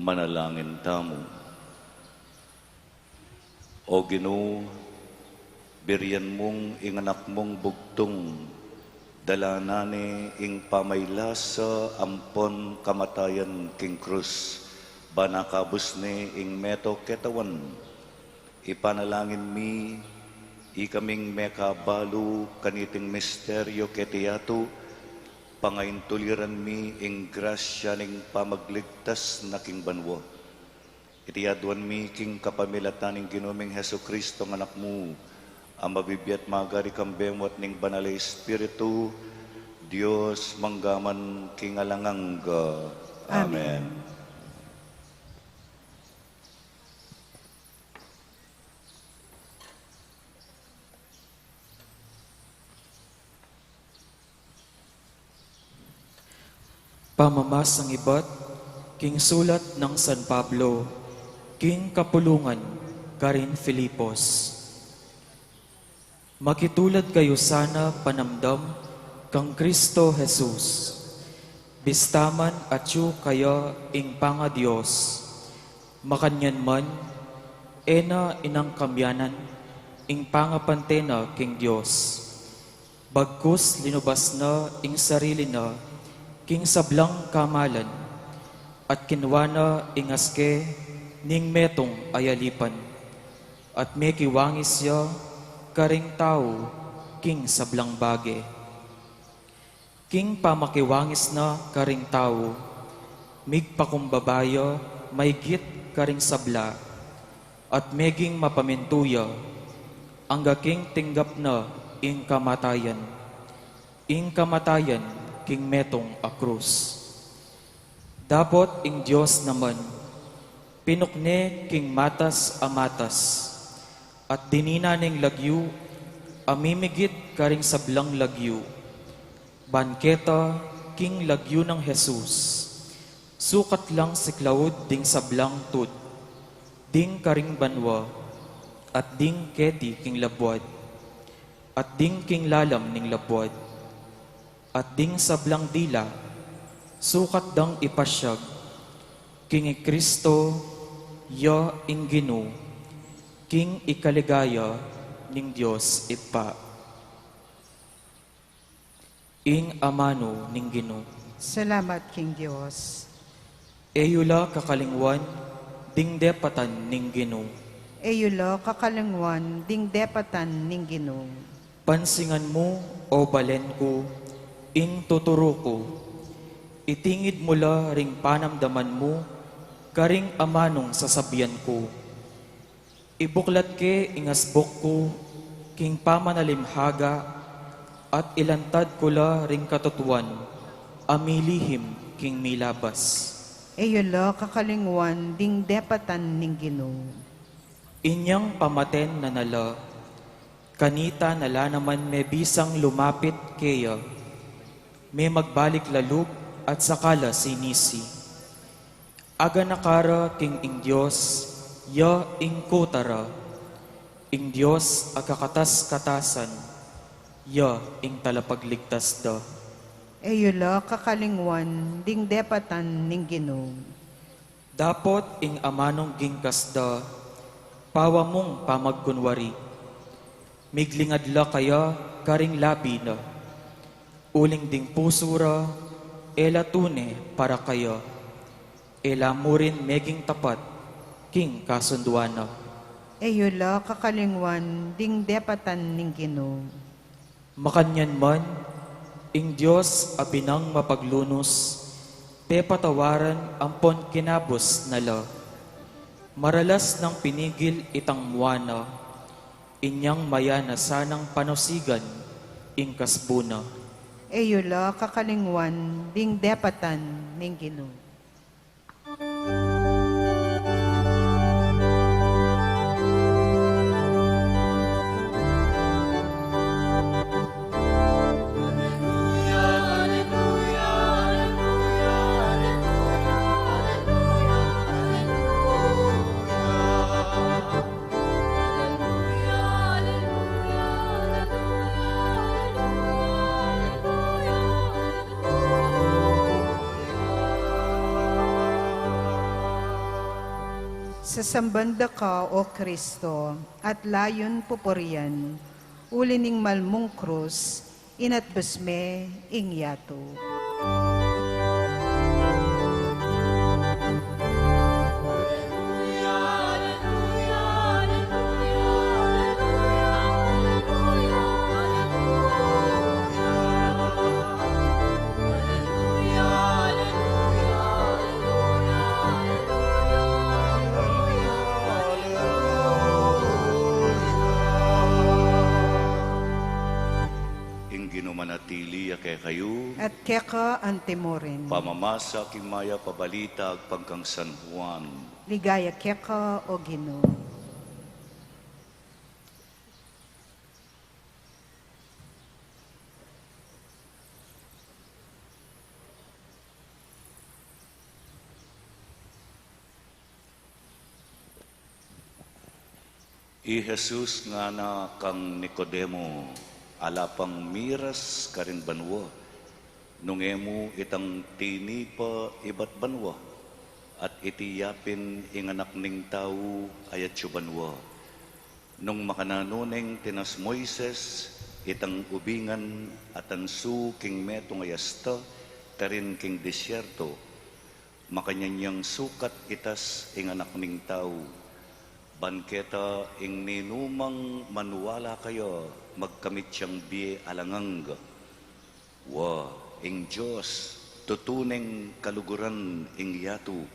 Manalangin tamo. O Ginoo, biriyan mong inganak mong bugtong, dalanani ing pamaylasa ampon kamatayan king krus, banakabus ni ing meto ketawan. Ipanalangin mi, ikaming mekabalu kaniting misteryo ketiyatu, pangayin tuliran mi ing grasya ning pamagligtas na king banwa. Itiyaduan mi king kapamilatan ning ginuming Hesu Kristo ng anak mo, ang mabibiyat magari kambemot ning banal Espiritu, Diyos manggaman king alangangga. Amen. Pamamasang ibat, king sulat ng San Pablo, king kapulungan, Karin Filipos. Makitulad kayo sana panamdam kang Kristo Jesus. Bistaman at yu kaya ing panga Diyos. Makanyan man, ena inang kamyanan, ing pangapantena king Diyos. Bagkus linubas na ing sarili na, king sablang kamalan, at kinwana ingaske ning metong ayalipan, at may kiwangis siya karing tao king sablang bage. King pamakiwangis na karing tao, migpakumbabaya, may git karing sabla, at meging mapamintuya, ang king tinggap na ing kamatayan. Ing kamatayan, king metong akrus. Dapot ing Diyos naman, pinukne king matas amatas, at dinina ning lagyu, amimigit karing sablang lagyu. Banketa, king lagyu ng Jesus, sukat lang si Claud ding sablang tud, ding karing banwa, at ding keti king labwad, at ding king lalam ning labwad, at ding sablang dila, sukat dang ipasyag, king Kristo, ya ing Ginu, king ikaligaya ning Diyos ipa. Ing amano ning Ginu. Salamat, King Diyos. Eyula kakalingwan, ding depatan ning Ginu. Eyulo kakalangwan, ding depatan ning Ginoo. Pansingan mo, o balen ko, ing tuturo ko. Itingid mula ring panamdaman mo, karing amanong sasabihan ko. Ibuklat ke ingasbok ko, king pamanalimhaga, at ilantad ko la ring katutuan, amilihim king milabas. Eyulo kakalingwan, ding depatan ning Ginoo. Inyang pamaten na nala, kanita nala naman may bisang lumapit kaya, may magbalik lalug at sakala sinisi. Aga nakara king ing Diyos, ya ing kutara, ing Diyos agkakatas-katasan, ya ing talapagligtas da. Eyulo kakalingwan, ding depatan ning Ginoo. Dapot ing amanong gingkas da, pawa mong pamagkunwari. Miglingadla kaya karing labi na, uling ding pusura, ela tune para kaya, ela mo rin meging tapat, king kasunduana. Eyulo kakalingwan, ding depatan ning Ginoo. Makanyan man, ing Diyos abinang mapaglunos, te patawaran ampon kinabos nala. Maralas ng pinigil itang muana, inyang maya na sanang panusigan, ing kasbuna. Eyulo kakalingwan, ding depatan ning Ginoo. Sasambanda ka, O Kristo, at layon pupurian, ulining malmong krus, inatbasme ing yato. Manatili kay kayo, At keka antemorin, pamamasa kimaya pabalita pagkang San Juan. ligaya keka o Ginoo. I Jesus nga na kang Nicodemo, alapang miras karin banwa, nungemu itang tini pa ibat banwa, at itiyapin inganak ning tao ayat banwa. Nung makananuneng tinas Moises, itang ubingan at ansu king metong ayasta, karin king disyerto, makanyanyang sukat itas inganak ning tao. Banketa ing ninumang manuwala kayo, magkamit siyang biye alangang. Wa, ing Diyos, tutuneng kaluguran ing yatu,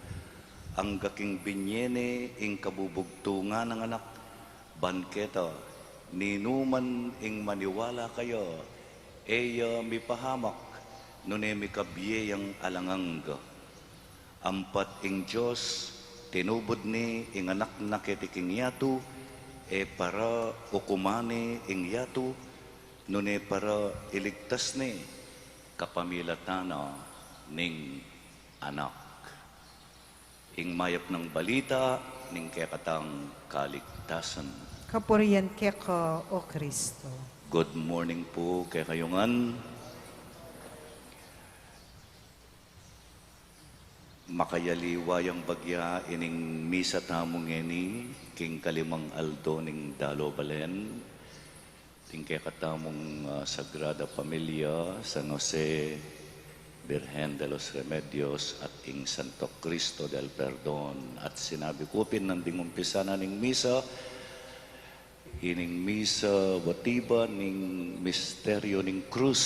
ang gaking binyene ing kabubugtungan ng anak, banketa, ninuman ing maniwala kayo, eya mipahamak, nune mikabiyeyang alangang. Ampat ing Diyos, tinubod ni ing anak na ketiking yatu, para ukumani ing yatu, nune para iligtas ni kapamilatana ning anak. Ing mayap ng balita, ning kekatang kaligtasan. Kapurian keka, O Kristo. Good morning po kay kayungan. Makayaliwayang bagya ining misa tamong eni, king kalimang aldo ning dalo balen, ting kay katamong Sagrada Familia, San Jose, Virgen de los Remedios, at ing Santo Cristo del Perdon. At sinabi ko pinanding umpisa na ning misa, ining misa watiba ning misteryo ning krus,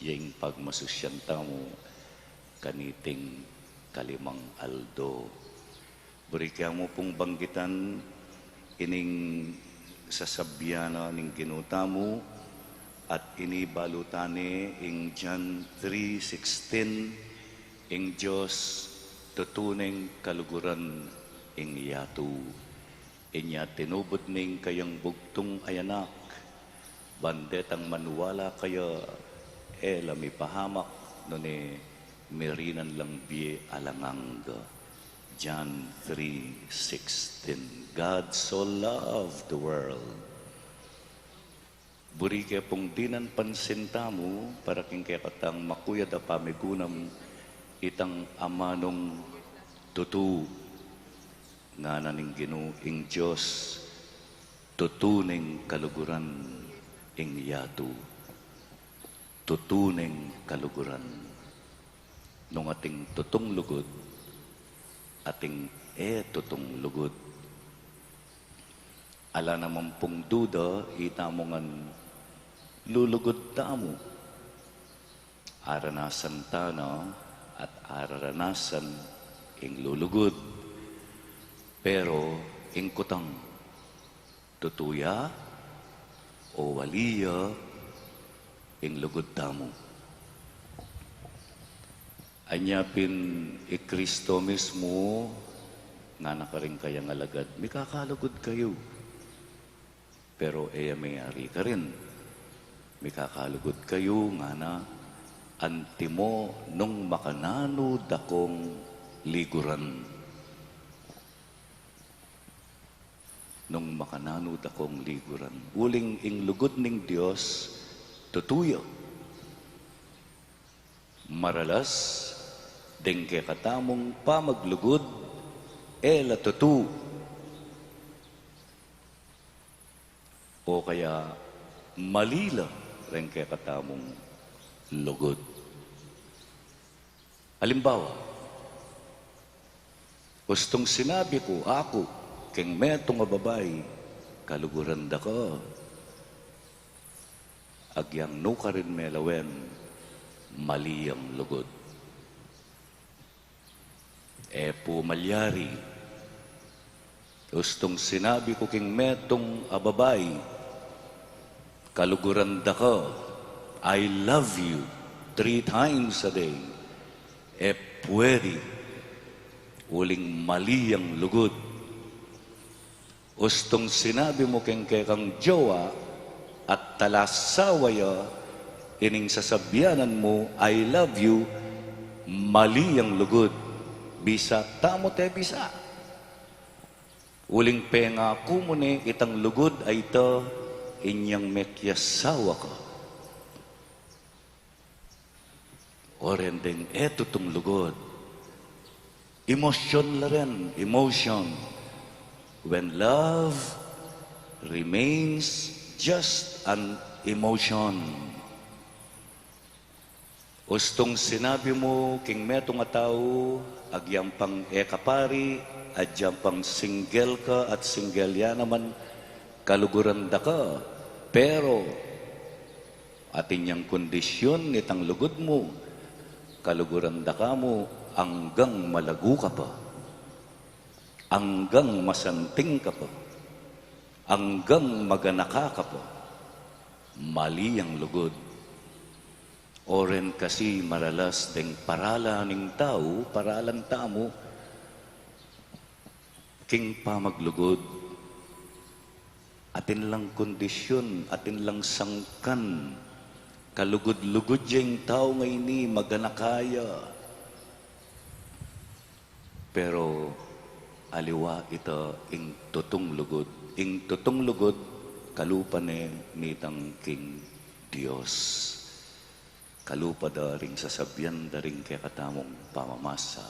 yung pagmasusyanta mo kaniting kalimang aldo. Burikya mo pong banggitan ining sasabyana ning ginuta mo at inibalutani ing John 3:16 ing Diyos tutuneng kaluguran ing yatu. Inya tinubod ning kayang bugtong ayanak, bandetang manuwala kaya lami pahamak nune merinan lang biye alanganga. John 3:16. God so loved the world. Buri kaya pong dinan pansinta mo, para king kaya katang makuyad a pamigunam itang amanong tutu nga naning ing Diyos tutuning kaluguran ing yatu. Tutuning kaluguran. Nung ating tutong lugod, ating tutong lugod. Ala naman pong duda, itamongan lulugod tamo. Aranasan tana at aranasan ing lulugod. Pero ing kutang tutuya o waliya ing lugod tamo. Anyapin Kristo mismo, nga nakaring kayang alagad, may kakalugod kayo. Pero may ari ka rin. May kakalugod kayo, nga na, antimo nung makanano dakong liguran. Nung makanano dakong liguran. Uling ing lugod ning Diyos, tutuyo. Maralas, dengke katamong pamaglugod, latutu. O kaya malila, rengke katamong lugod. Halimbawa, gustong sinabi ko, ako, keng metong babay, kaluguran da ka. Agyang nukarin melawen, maliyang lugod. Pumalyari. Gustong sinabi ko king metong ababay, kaluguran da ka, I love you 3 times a day. Pwede, uling maliyang lugod. Gustong sinabi mo king kang jowa at talasawaya, ining sasabyanan mo, I love you, maliyang lugod. Bisa, tamo te bisa. Uling penga kumune itang lugod ay ito, inyang mekyasawa ka. Orendeng eto tong lugod. Emosyon la rin, emotion. When love remains just an emotion. Ustong sinabi mo, king metong atao, agyang pang kapari, adyang pang single ka at single yan naman, kaluguran da ka. Pero, atin yang kondisyon itang lugod mo, kaluguran da ka mo, hanggang malago ka pa, hanggang masanting ka pa, hanggang maganaka ka pa, mali ang lugod. Oren kasi maralas deng parala ning tao, paralan tamo, king pa maglugod. Atin lang kondisyon, atin lang sangkan, kalugod-lugod yung tao ngay ni maganakaya. Pero aliwa ito ing tutong lugod. Ing tutong lugod, kalupa nitang king Diyos. Kalupa da ring sasabyan da ring kaya katamong pamamasa.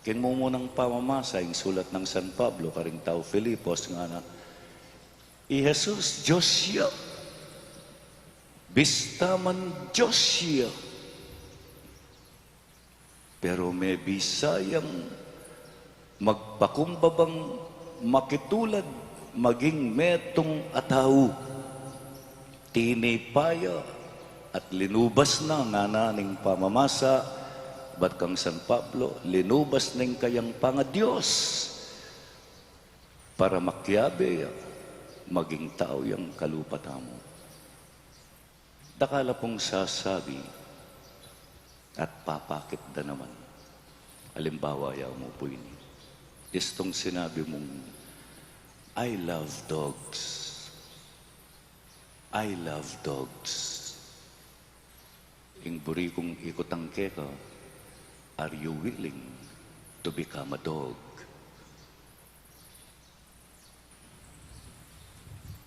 King mo munang pamamasa, ing sulat ng San Pablo, karing tao Filipos, nga na, I Jesus Diyos siya, bistaman Diyos siya. Pero may bisayang magpakumbabang makitulad maging metong ataw. Tinipaya at linubas na nga naning pamamasa, bat kang San Pablo, linubas ning kayang pangadiyos para makyabe maging tao yung kalupatamo. Dakala pong sasabi at papakit da naman. Halimbawa, yaw mo po ini. Istong sinabi mong, I love dogs. I love dogs. Ing buri kong ikotang keka, are you willing to become a dog?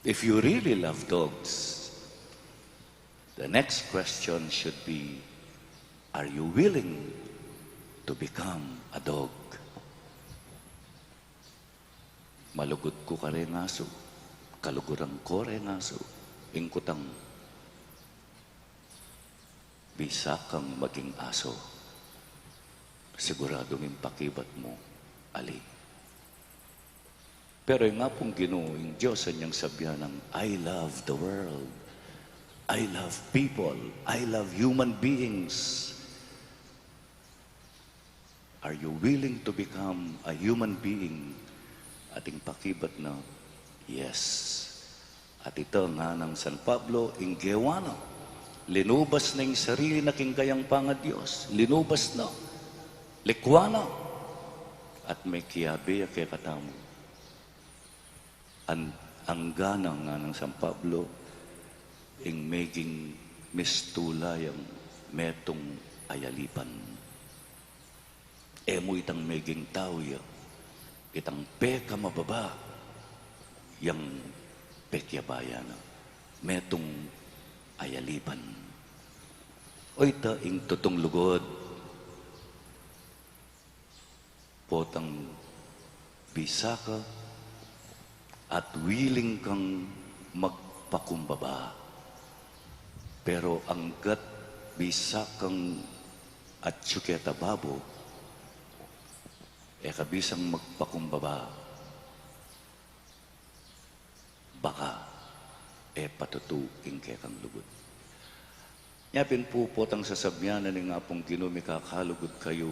If you really love dogs, the next question should be, are you willing to become a dog? Malugod ko ka rin aso, kaluguran ko rin aso, ingkutang bisa kang maging aso. Siguradong impakibat mo, ali. Pero yung nga pong Ginoo, yung Diyos ang niyang sabihan ng, I love the world. I love people. I love human beings. Are you willing to become a human being? Ating pakibat na, yes. At ito nga ng San Pablo, inggewana. Linubas na yung sarili na kingkayang pangadiyos. Linubas na. Likwana. At may kiyabe kay katamo. Ang gana nga ng San Pablo, ing maging mistulayang metong ayalipan. Emo itang maging tao ya, itang peka mababa, yang pekyabaya na, metong ayalipan. O ita ing tutong lugod, potang bisaka, at willing kang magpakumbaba. Pero anggat bisa kang at syuketa babo, kabisang magpakumbaba, baka patutuing kaya kang lugod. Yapin po potang sasabyanan ni nga pong ginumika kalugod kayo,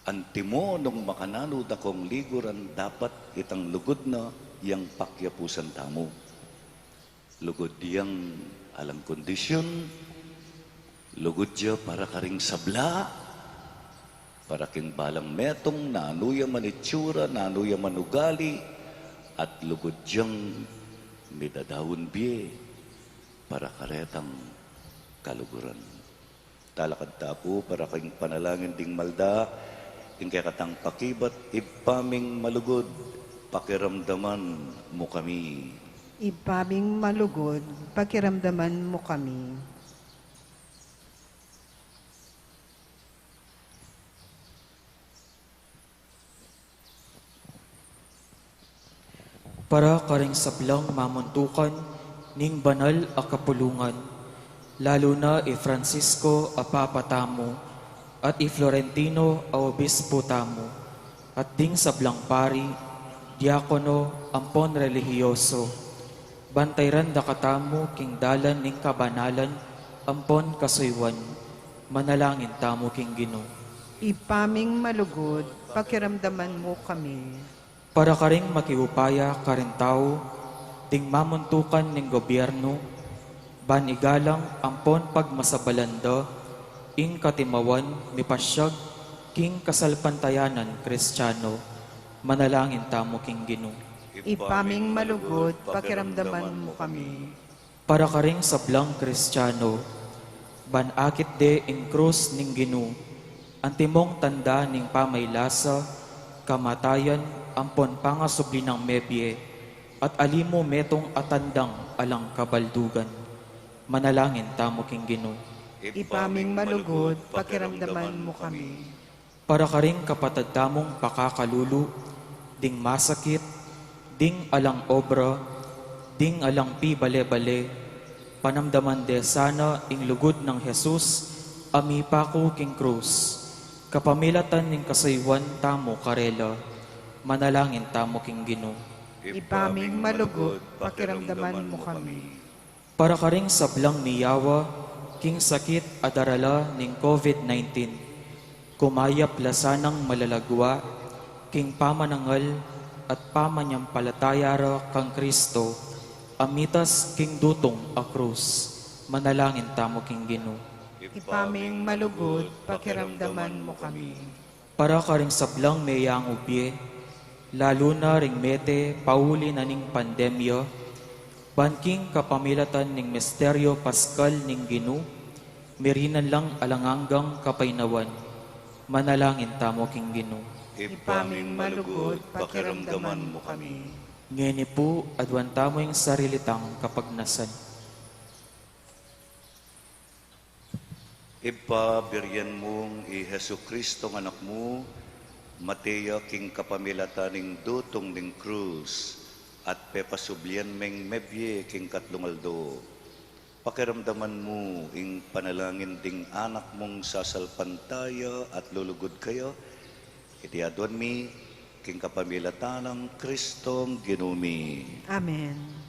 antimo nung makananud akong liguran, dapat itang lugod na yang pakyapusan tamo. Lugod diyang alang kondisyon, lugod diya para karing sabla, para king balang metong, nanuya manitsura, nanuya manugali, at lugod diyang midadawon biye, para karetang kaluguran. Talakad tapo, para king panalangin ding malda, king kakatang pakibat, ipaming malugod, pakiramdaman mo kami. Ipaming malugod, pakiramdaman mo kami. Para karing sablang mamuntukan ning banal a kapulungan, lalo na Francisco a Papa tamo at Florentino a Obispo tamo, at ding sablang pari, diakono, ampon relihiyoso, Bantayran da katamu king dalan ning kabanalan, ampon kasuywan, manalangin tamo king Ginoo. Ipaming malugod, pakiramdaman mo kami. Para karing makiupaya karin tao, ding mamuntukan ning gobyerno, ban igalang ampon pagmasabalanda, ing katimawan mipasyag, king kasalpantayanan Kristiyano, manalangin tamo king Ginoo. Ipaming malugod, pakiramdaman mo kami. Para karing sablang Kristiyano, ban akit de in krus ning Ginoo, antimong tanda ning pamaylasa, kamatayan, ampon pangasubli ng mebye, at alimo metong atandang alang kabaldugan. Manalangin tamo king Ginoo. Ipaming malugod, pakiramdaman mo kami. Para karing kapatad tamong pakakalulu, ding masakit, ding alang obra, ding alang pi bale-bale, panamdaman de sana ing lugod ng Jesus, ami pako king krus, kapamilatan ning kasaywan tamo karela, manalangin tamo king Ginoo. Ipaming malugod, pakiramdaman mo kami. Para karing sablang niyawa, king sakit adarala ning COVID-19, kumayap lasanang malalagwa, king pamanangal at pamanyampalatayara kang Kristo, amitas king dutong a krus, manalangin tamo king Ginoo. Ipaming malugod, pakiramdaman mo kami. Para karing sablang mayang ubye, lalo na ring mete pauli na ning pandemya, banking kapamilatan ning misteryo paskal ning Ginoo, mirinan lang alanganggang kapainawan, manalangin tamo king Ginoo. Ipaming malugod, pakiramdaman mo kami. Ngeni po, adwan tamo yung sarilitang kapagnasan. Ipabiryan mong i Hesu Kristo ng anak mo, Mateo king kapamilatan ning dutong ning krus, at pepasublian meng mebye king katlungaldo. Pakiramdaman mo ing panalangin ding anak mong sasalpantaya at lulugod kayo, iti adwan mi king kapamilatan ng Kristong Ginumi. Amen.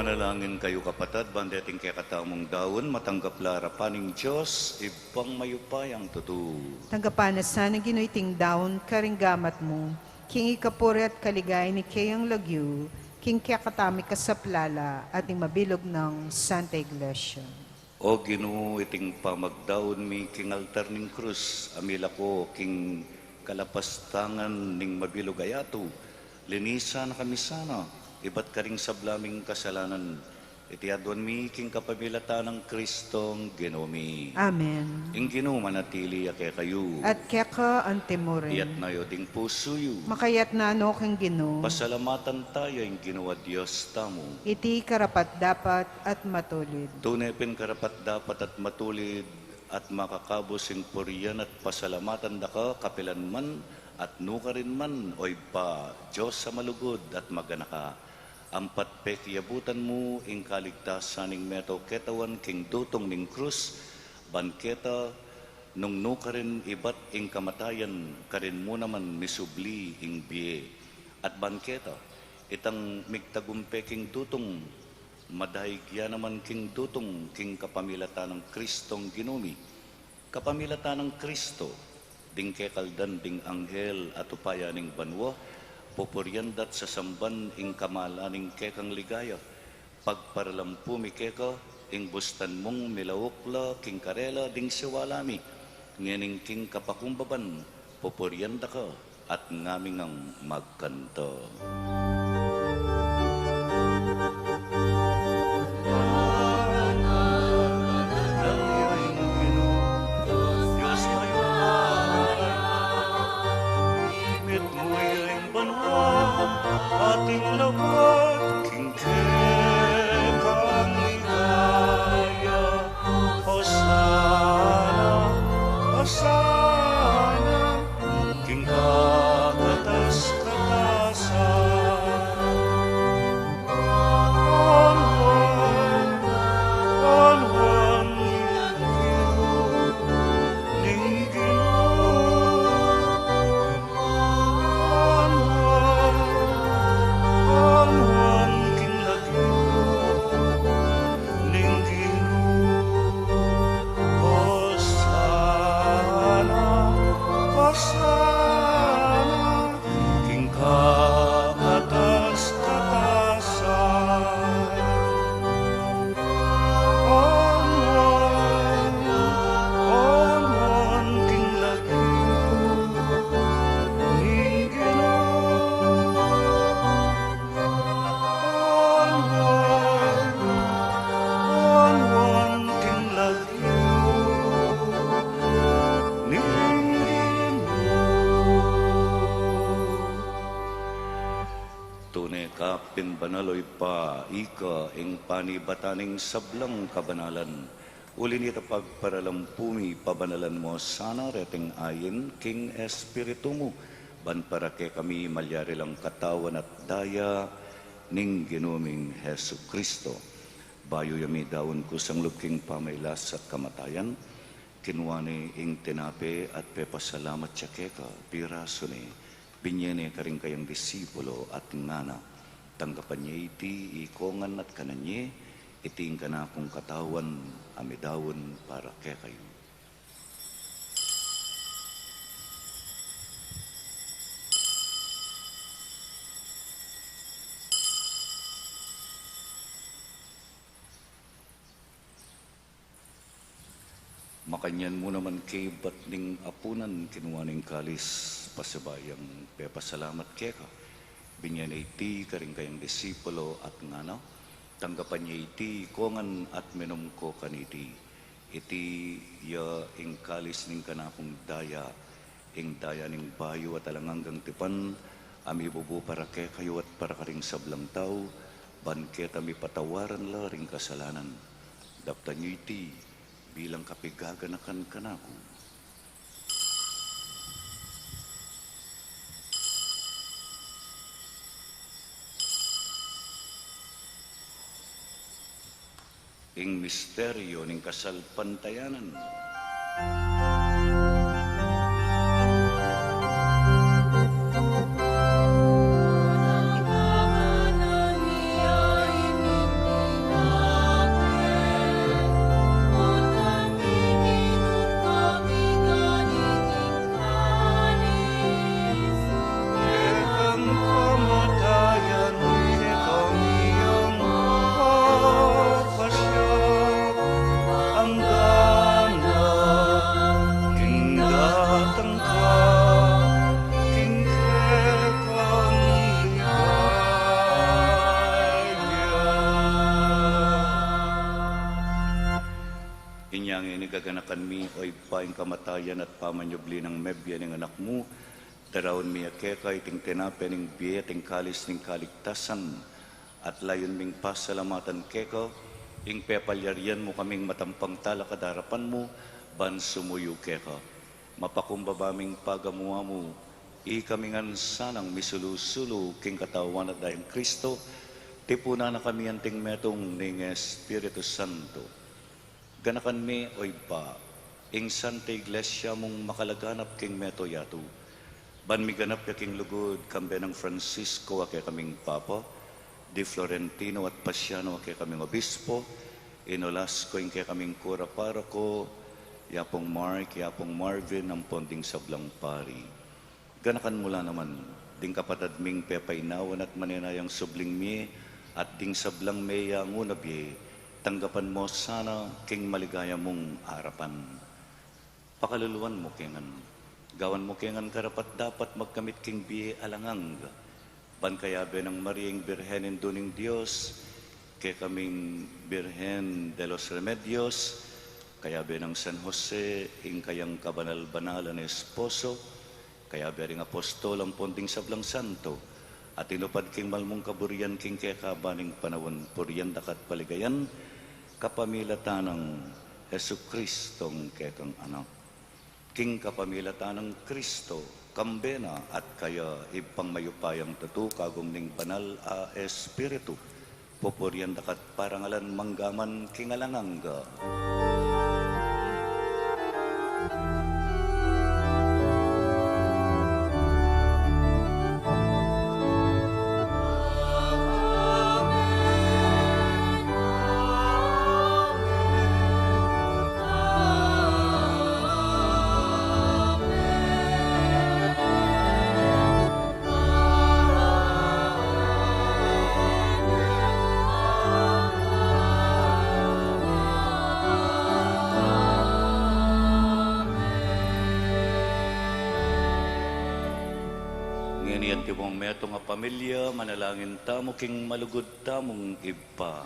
Manalangin kayo kapatid, bandeting kay katamong daon, matanggap lara paning Diyos, ibang mayupayang tutu. Tanggapan na sana ginuiting daon, karinggamat mo, king ikapuri at kaligay ni Kayang Lagyu, king kiyakatami kasaplala, at ing mabilog ng Santa Iglesia. O Ginoo iting pamagdaon mi king altar ning krus, amila ko king kalapastangan ning mabilog ayato, linisan kami sana, ibat ka ring sablaming kasalanan, itiadwan mi king kapamilata ng Kristong Ginoomi. Amen. Ing Ginoo manatili ake kayo, At keka ang timurin. iyat na yo ding pusuyo. Makayat na ano kang Ginoo. Pasalamatan tayo ing ginawa Diyos tamo. Iti karapat dapat at matulid. Tunay pen karapat dapat at matulid at makakabos ing puriyan at pasalamatan da ka kapilan man at nuka rin man oy pa Diyos sa malugod at maganaka. Ampat pekiyabutan mo ing kaligtasan ning meto ketawan king dutong ning krus banketa nung nuka rin ibat ing kamatayan karin mo naman misubli ing biye at banketa itang migtagumpe king dutong madahigya naman king dutong king kapamilata ng Kristong Ginoomi. Kapamilata ng Kristo, ding kekaldan ding anghel at upaya ning banwa, pupuryandat sa samban ing kamalaning kekang ligaya. Pagparalampu mi keka, ing bustan mong milawukla king karela ding siwalami. Ngening king kapakumbaban, pupuryanda ka at ngaming ang magkanta. Ating labat, king kekang ligaya, Hosana, Hosana, king kakatas-katasan. Onwan, ning Onwan king lagyo, ning Hosana, Hosana, king kakatas-katasan. Onwan king lagyo, ning Onwan king lagyo, tunay ka pinbanaloy pa, ika ing panibataning sablang kabanalan. Uli nita pagparalampumi, pabanalan mo sana reteng ayin, king espiritu mo. Ban para ke kami malyari lang katawan at daya, ning ginuming Hesu Kristo. Bayo yami daon ko sang lubking pamaylas at kamatayan, kinuani ing tinape at pepasalamat siya keka, piraso ni, binyene ka rin kayang disipulo at ngana, tanggapan niya iti, ikongan at kananye, iting ka na akong katawan, amidawon para kaya kayo. Makanyan mo naman kay ba't ning apunan kinuwaning kalis pasabayang pepasalamat keka. Binyan iti karing kayang disipulo at ngano, tanggapan niya iti kongan at minum ko kaniti. Iti ya ing kalis ning kanakong daya, ing daya ning bayo at alanganggang tipan, ami bubu para ke kayo at para karing sablang tao, banket ami patawaran la ring kasalanan. Dapta niyo iti, bilang kapigaganakan kanako. Ing misteryo ning kasalpantayanan. Ibanganan niya inindi, gaganakan mi oy paing kamatayan at pamanyobli ng mebya ng anak mo, darawon mi akeka iting tinape ning biya ting kalis ning kaligtasan, at layon ming pasalamatan keka, ing pepalyarian mo kaming matampang tala kadarapan mo, ban sumuyo keka. Mapakumbabaming pagamuha mo, ikamingan sanang misulu-sulu king katawan at dahil Kristo, tipuna na kami anting metong ning Espiritu Santo. Ganakan mi oy pa, ing Santa Iglesia mong makalaganap king meto yato. Ban mi ganap ya king lugod kambe ng Francisco ake kaming Papa, Di Florentino at Pasiano ake kaming Obispo, Inolasco ing ke kaming Kura Parako, Yapong Mark, Yapong Marvin, ang ponding sablang pari. Ganakan mula naman, ding kapatad ming pepainawan at maninayang subling mi, at ding sablang meya ngunabye, tanggapan mo sana king maligaya mong harapan. Pakaluluan mo kengan, gawan mo kengan karapat dapat magkamit king biye alangang, ban kayabe ng Mariing Birhenin Duning Diyos, ke kaming Birhen de los Remedios, kayabe ng San Jose, ing kayang kabanal-banalan na esposo, kayabe ring apostol ang ponding sablang santo, at inupad king malmong kaburian king kekabaning panawon purian dakat paligayan, kapamilatan ng Jesukristong kekang anak. King kapamilatan ng Kristo, kambena at kaya ipang mayupayang tatu kagong ning banal a Espiritu, pupurian dakat parangalan manggaman king alanganga. Ngayon ti mong meto nga pamilya, manalangin tamo king malugod tamong iba.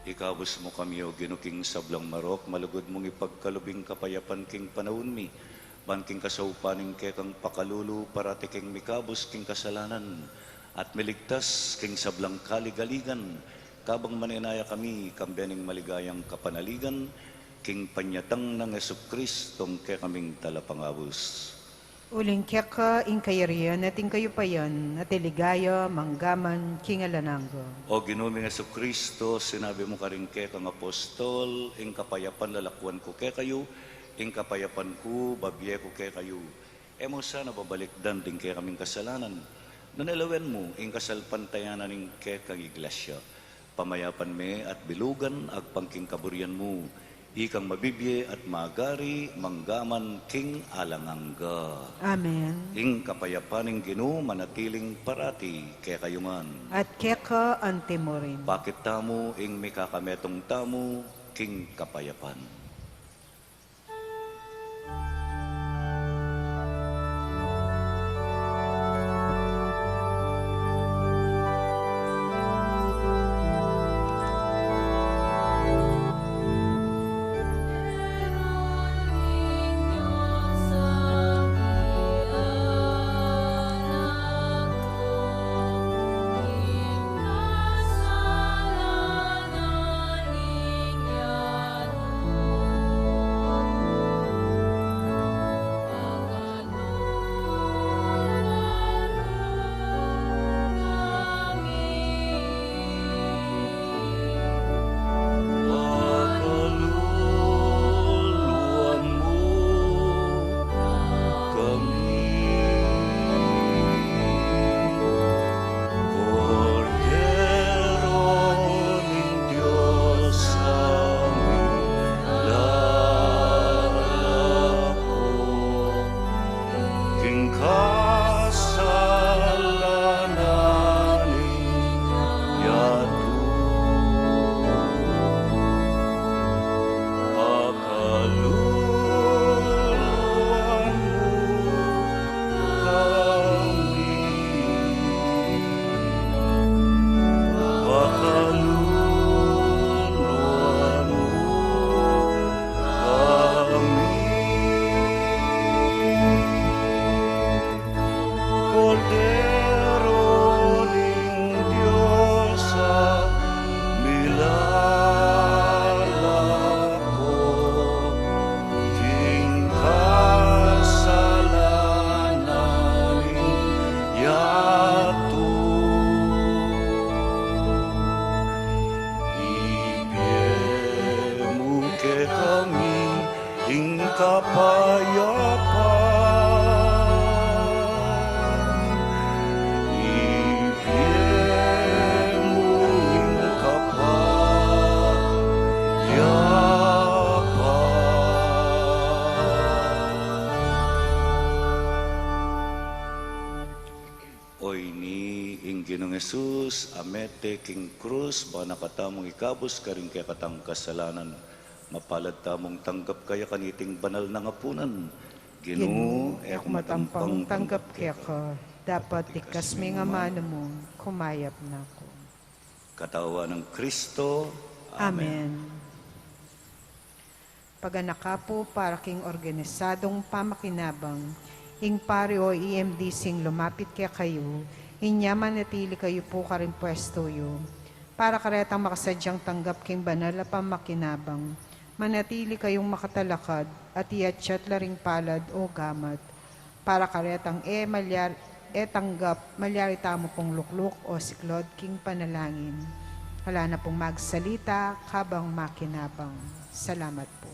Ikabos mo kami o ginuking sablang marok, malugod mong ipagkalubing kapayapan king panahon mi, banking kasaupaning kekang pakalulu, parati king mikabos king kasalanan, at miligtas king sablang kaligaligan, kabang maninaya kami, kambianing maligayang kapanaligan, king panyatang ng Jesukristong ke kaming talapangabos. Uling keka ing kayarian at ing kayo payan at iligaya manggaman kingalananggo. O Ginoong Heso Kristo, sinabi mo ka rin kang apostol, ing kapayapan lalakwan ko kay kayo, ing kapayapan ko, babiye ko kay kayo. Emo sana babalikdan din kay kaming kasalanan. Nanalawen mo, ing kasalpantayanan ing kay kang iglesia. Pamayapan me at bilugan, agpangking kaburian mo. Ikang mabibye at magari, manggaman king alangangga. Amen. Ing kapayapan ing Ginoo manatiling parati kay kayungan. At keka antemorin. Bakit tamo ing may kakametong tamo king kapayapan. Pakaluluan mo kami, Kordero ng Diyos aming lalako, king kasalananing yatu. Pakaluluan mo kami, pakaluluan mo kami. Kordero ng Diyos milalako, king kasalananing yatu. Ibiyemo ke kami ing kapayapan, ibiyemo ing kapayapan. Oy ni ing Ginoong Jesus, amete king krus, ba nakatamong ikabos karing kaya katang kasalanan. Mapalad tamong tanggap kaya kaniting banal na ngapunan. Ginoo, Ek matampang tanggap keka. Dapat ikas mi nga mana mo, kumayap na ko. Katawan ng Kristo. Amen. Paganaka po para king organisadong pamakinabang, ing pari o EMD sing lumapit kaya kayo, inyaman natili kayo po karing pwesto yo, para karetang makasadyang tanggap king banal na pamakinabang, manatili kayong makatalakad at iatsyat laring palad o gamat, para karetang tanggap malyari tamo pong lukluk o siklod king panalangin. Wala na pong magsalita habang makinabang. Salamat po.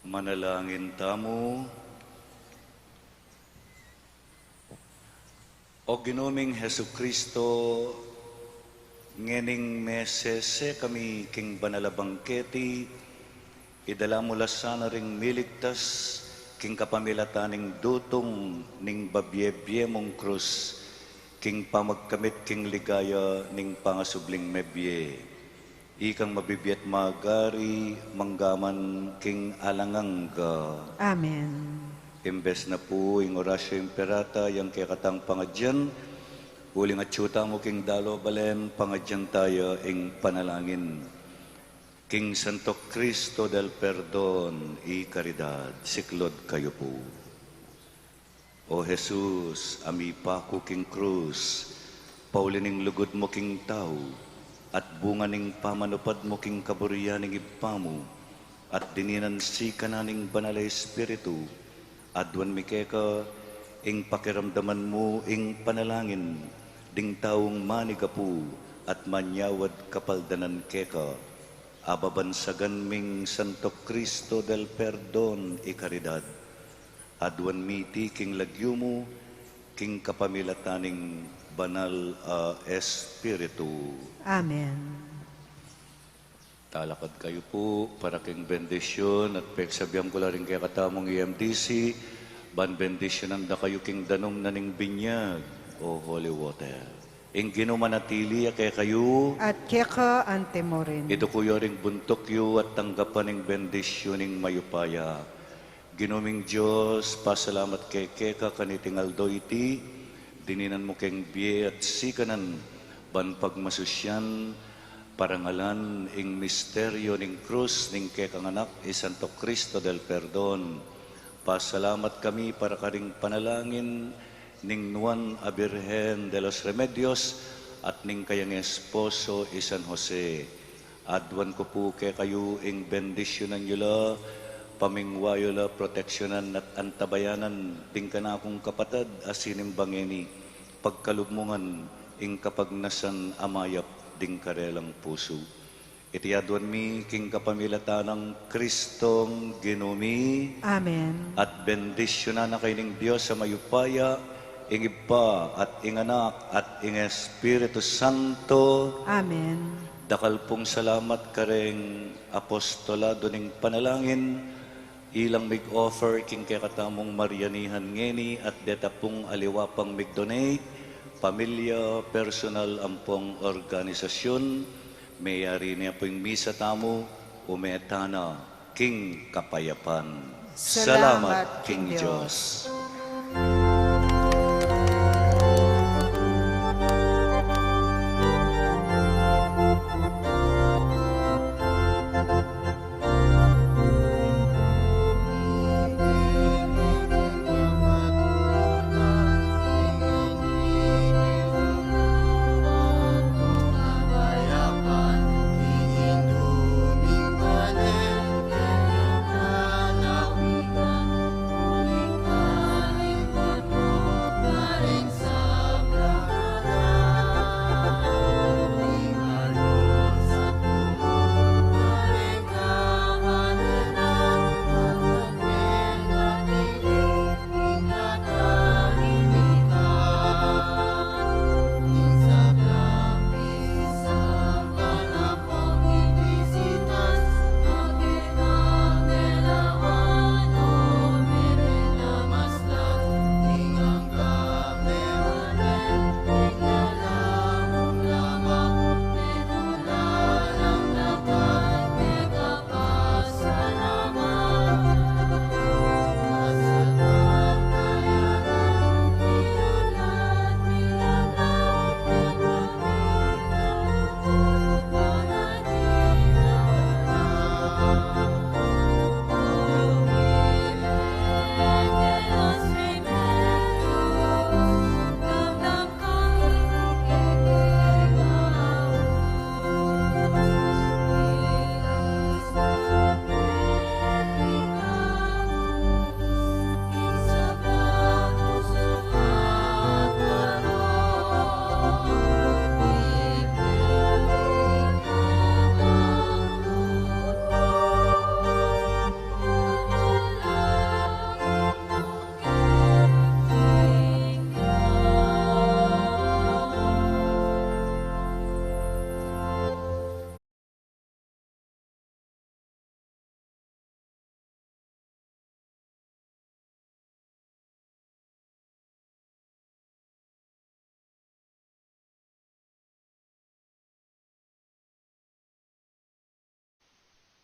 Manalangin tamo. O Ginoming Hesu Kristo, ngening mesese kami king banalabangketi, idala mo sana ring miligtas, king kapamilataning dutong ning babyebye mong krus, king pamagkamit king ligaya ning pangasubling mebye. Ikang mabibiyat magari, manggaman king alangangga. Amen. Imbes na po ing orasyo imperata, yang kaya katang pangadyan, uling at syuta mo king dalo balen, pangadyan tayo ing panalangin. King Santo Cristo del Perdon y Caridad, siklod kayo po. O Jesus, ami pa ko king krus, paulining lugod mo king tao, at bunga ning pamanupad mo king kaburian ning ipamo, at dininan si kananing banal Espiritu, adwan mi keka, ing pakiramdaman mo, ing panalangin, ding taong manigapu, at manyawad kapaldanan keka, ababansagan ming Santo Cristo del Perdon y Caridad, adwan miti king lagyo mo, king kapamilataning banal Espiritu. Amen. Talakad kayo po para king bendisyon at peksabihan ko rin kaya katamong EMDC, ban bendisyonan da kayo king danong naning binyag o holy water. Ing ginumanatili kaya kayo, At keka ante mo rin. ito kuyo ring buntok yu at tanggapan ning bendisyoning mayupaya. Ginuming Diyos, pasalamat kay keka kanitingaldo iti, dininan mo keng biye at sikanan, ban pagmasusyan, parangalan ing misteryo ning krus ning kekang anak ni Santo Cristo del Perdon. Pasalamat kami para karing panalangin ning Nuan a Birhen de los Remedios at ning kayang esposo ni San Jose. Adwan ko po kay kayo ing bendisyonan yula, pamingwayo la proteksyonan at antabayanan ding kana akong kapatad asinim bangeni, pagkalugmungan ing kapagnasan amayap ding karelang puso. Iti adwan mi king kapamilatanang Kristong Ginumi, Amen. at bendisyonan na kayong Diyos sa mayupaya, ing Iba at ing Anak at ing Espiritu Santo. Amen. Dakal pong salamat kareng apostolado ning panalangin, ilang mig-offer king kay katamong Marianihan ngeni at deta pong aliwapang mig-donate, pamilya, personal, ampong organisasyon, mayari niya po yung misa tamo, umetana, King Kapayapan. Salamat, King King Diyos.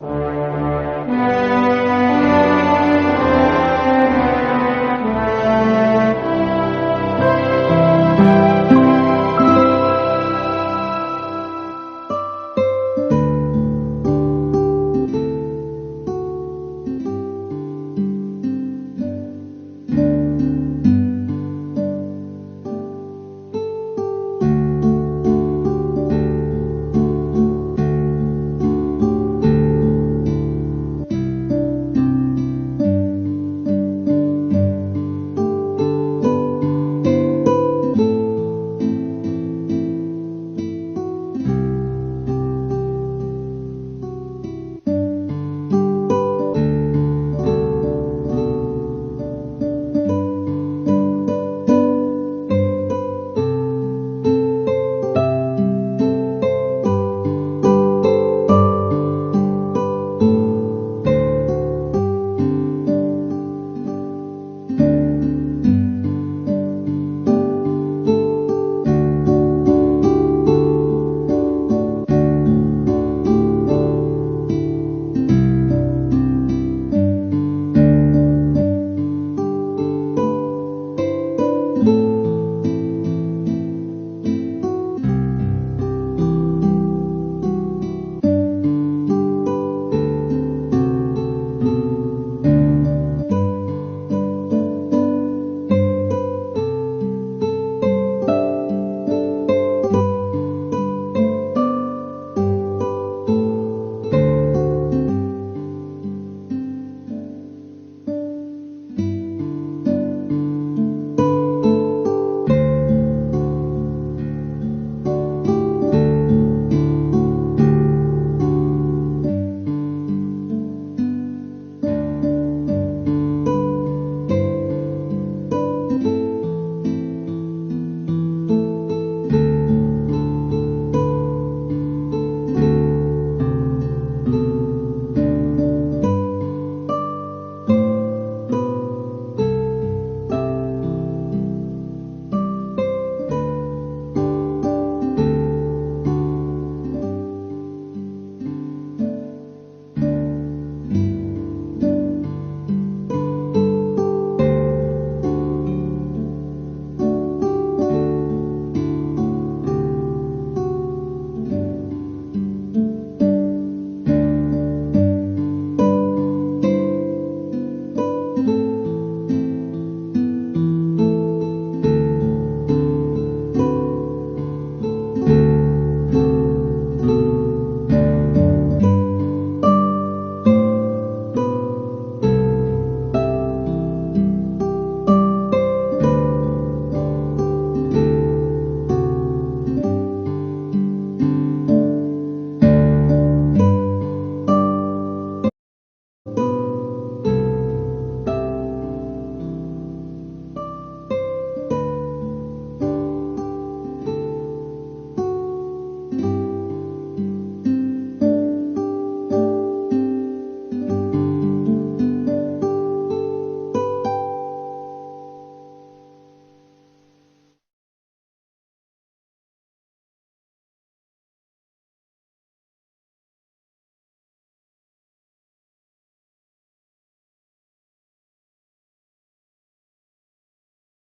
Amen.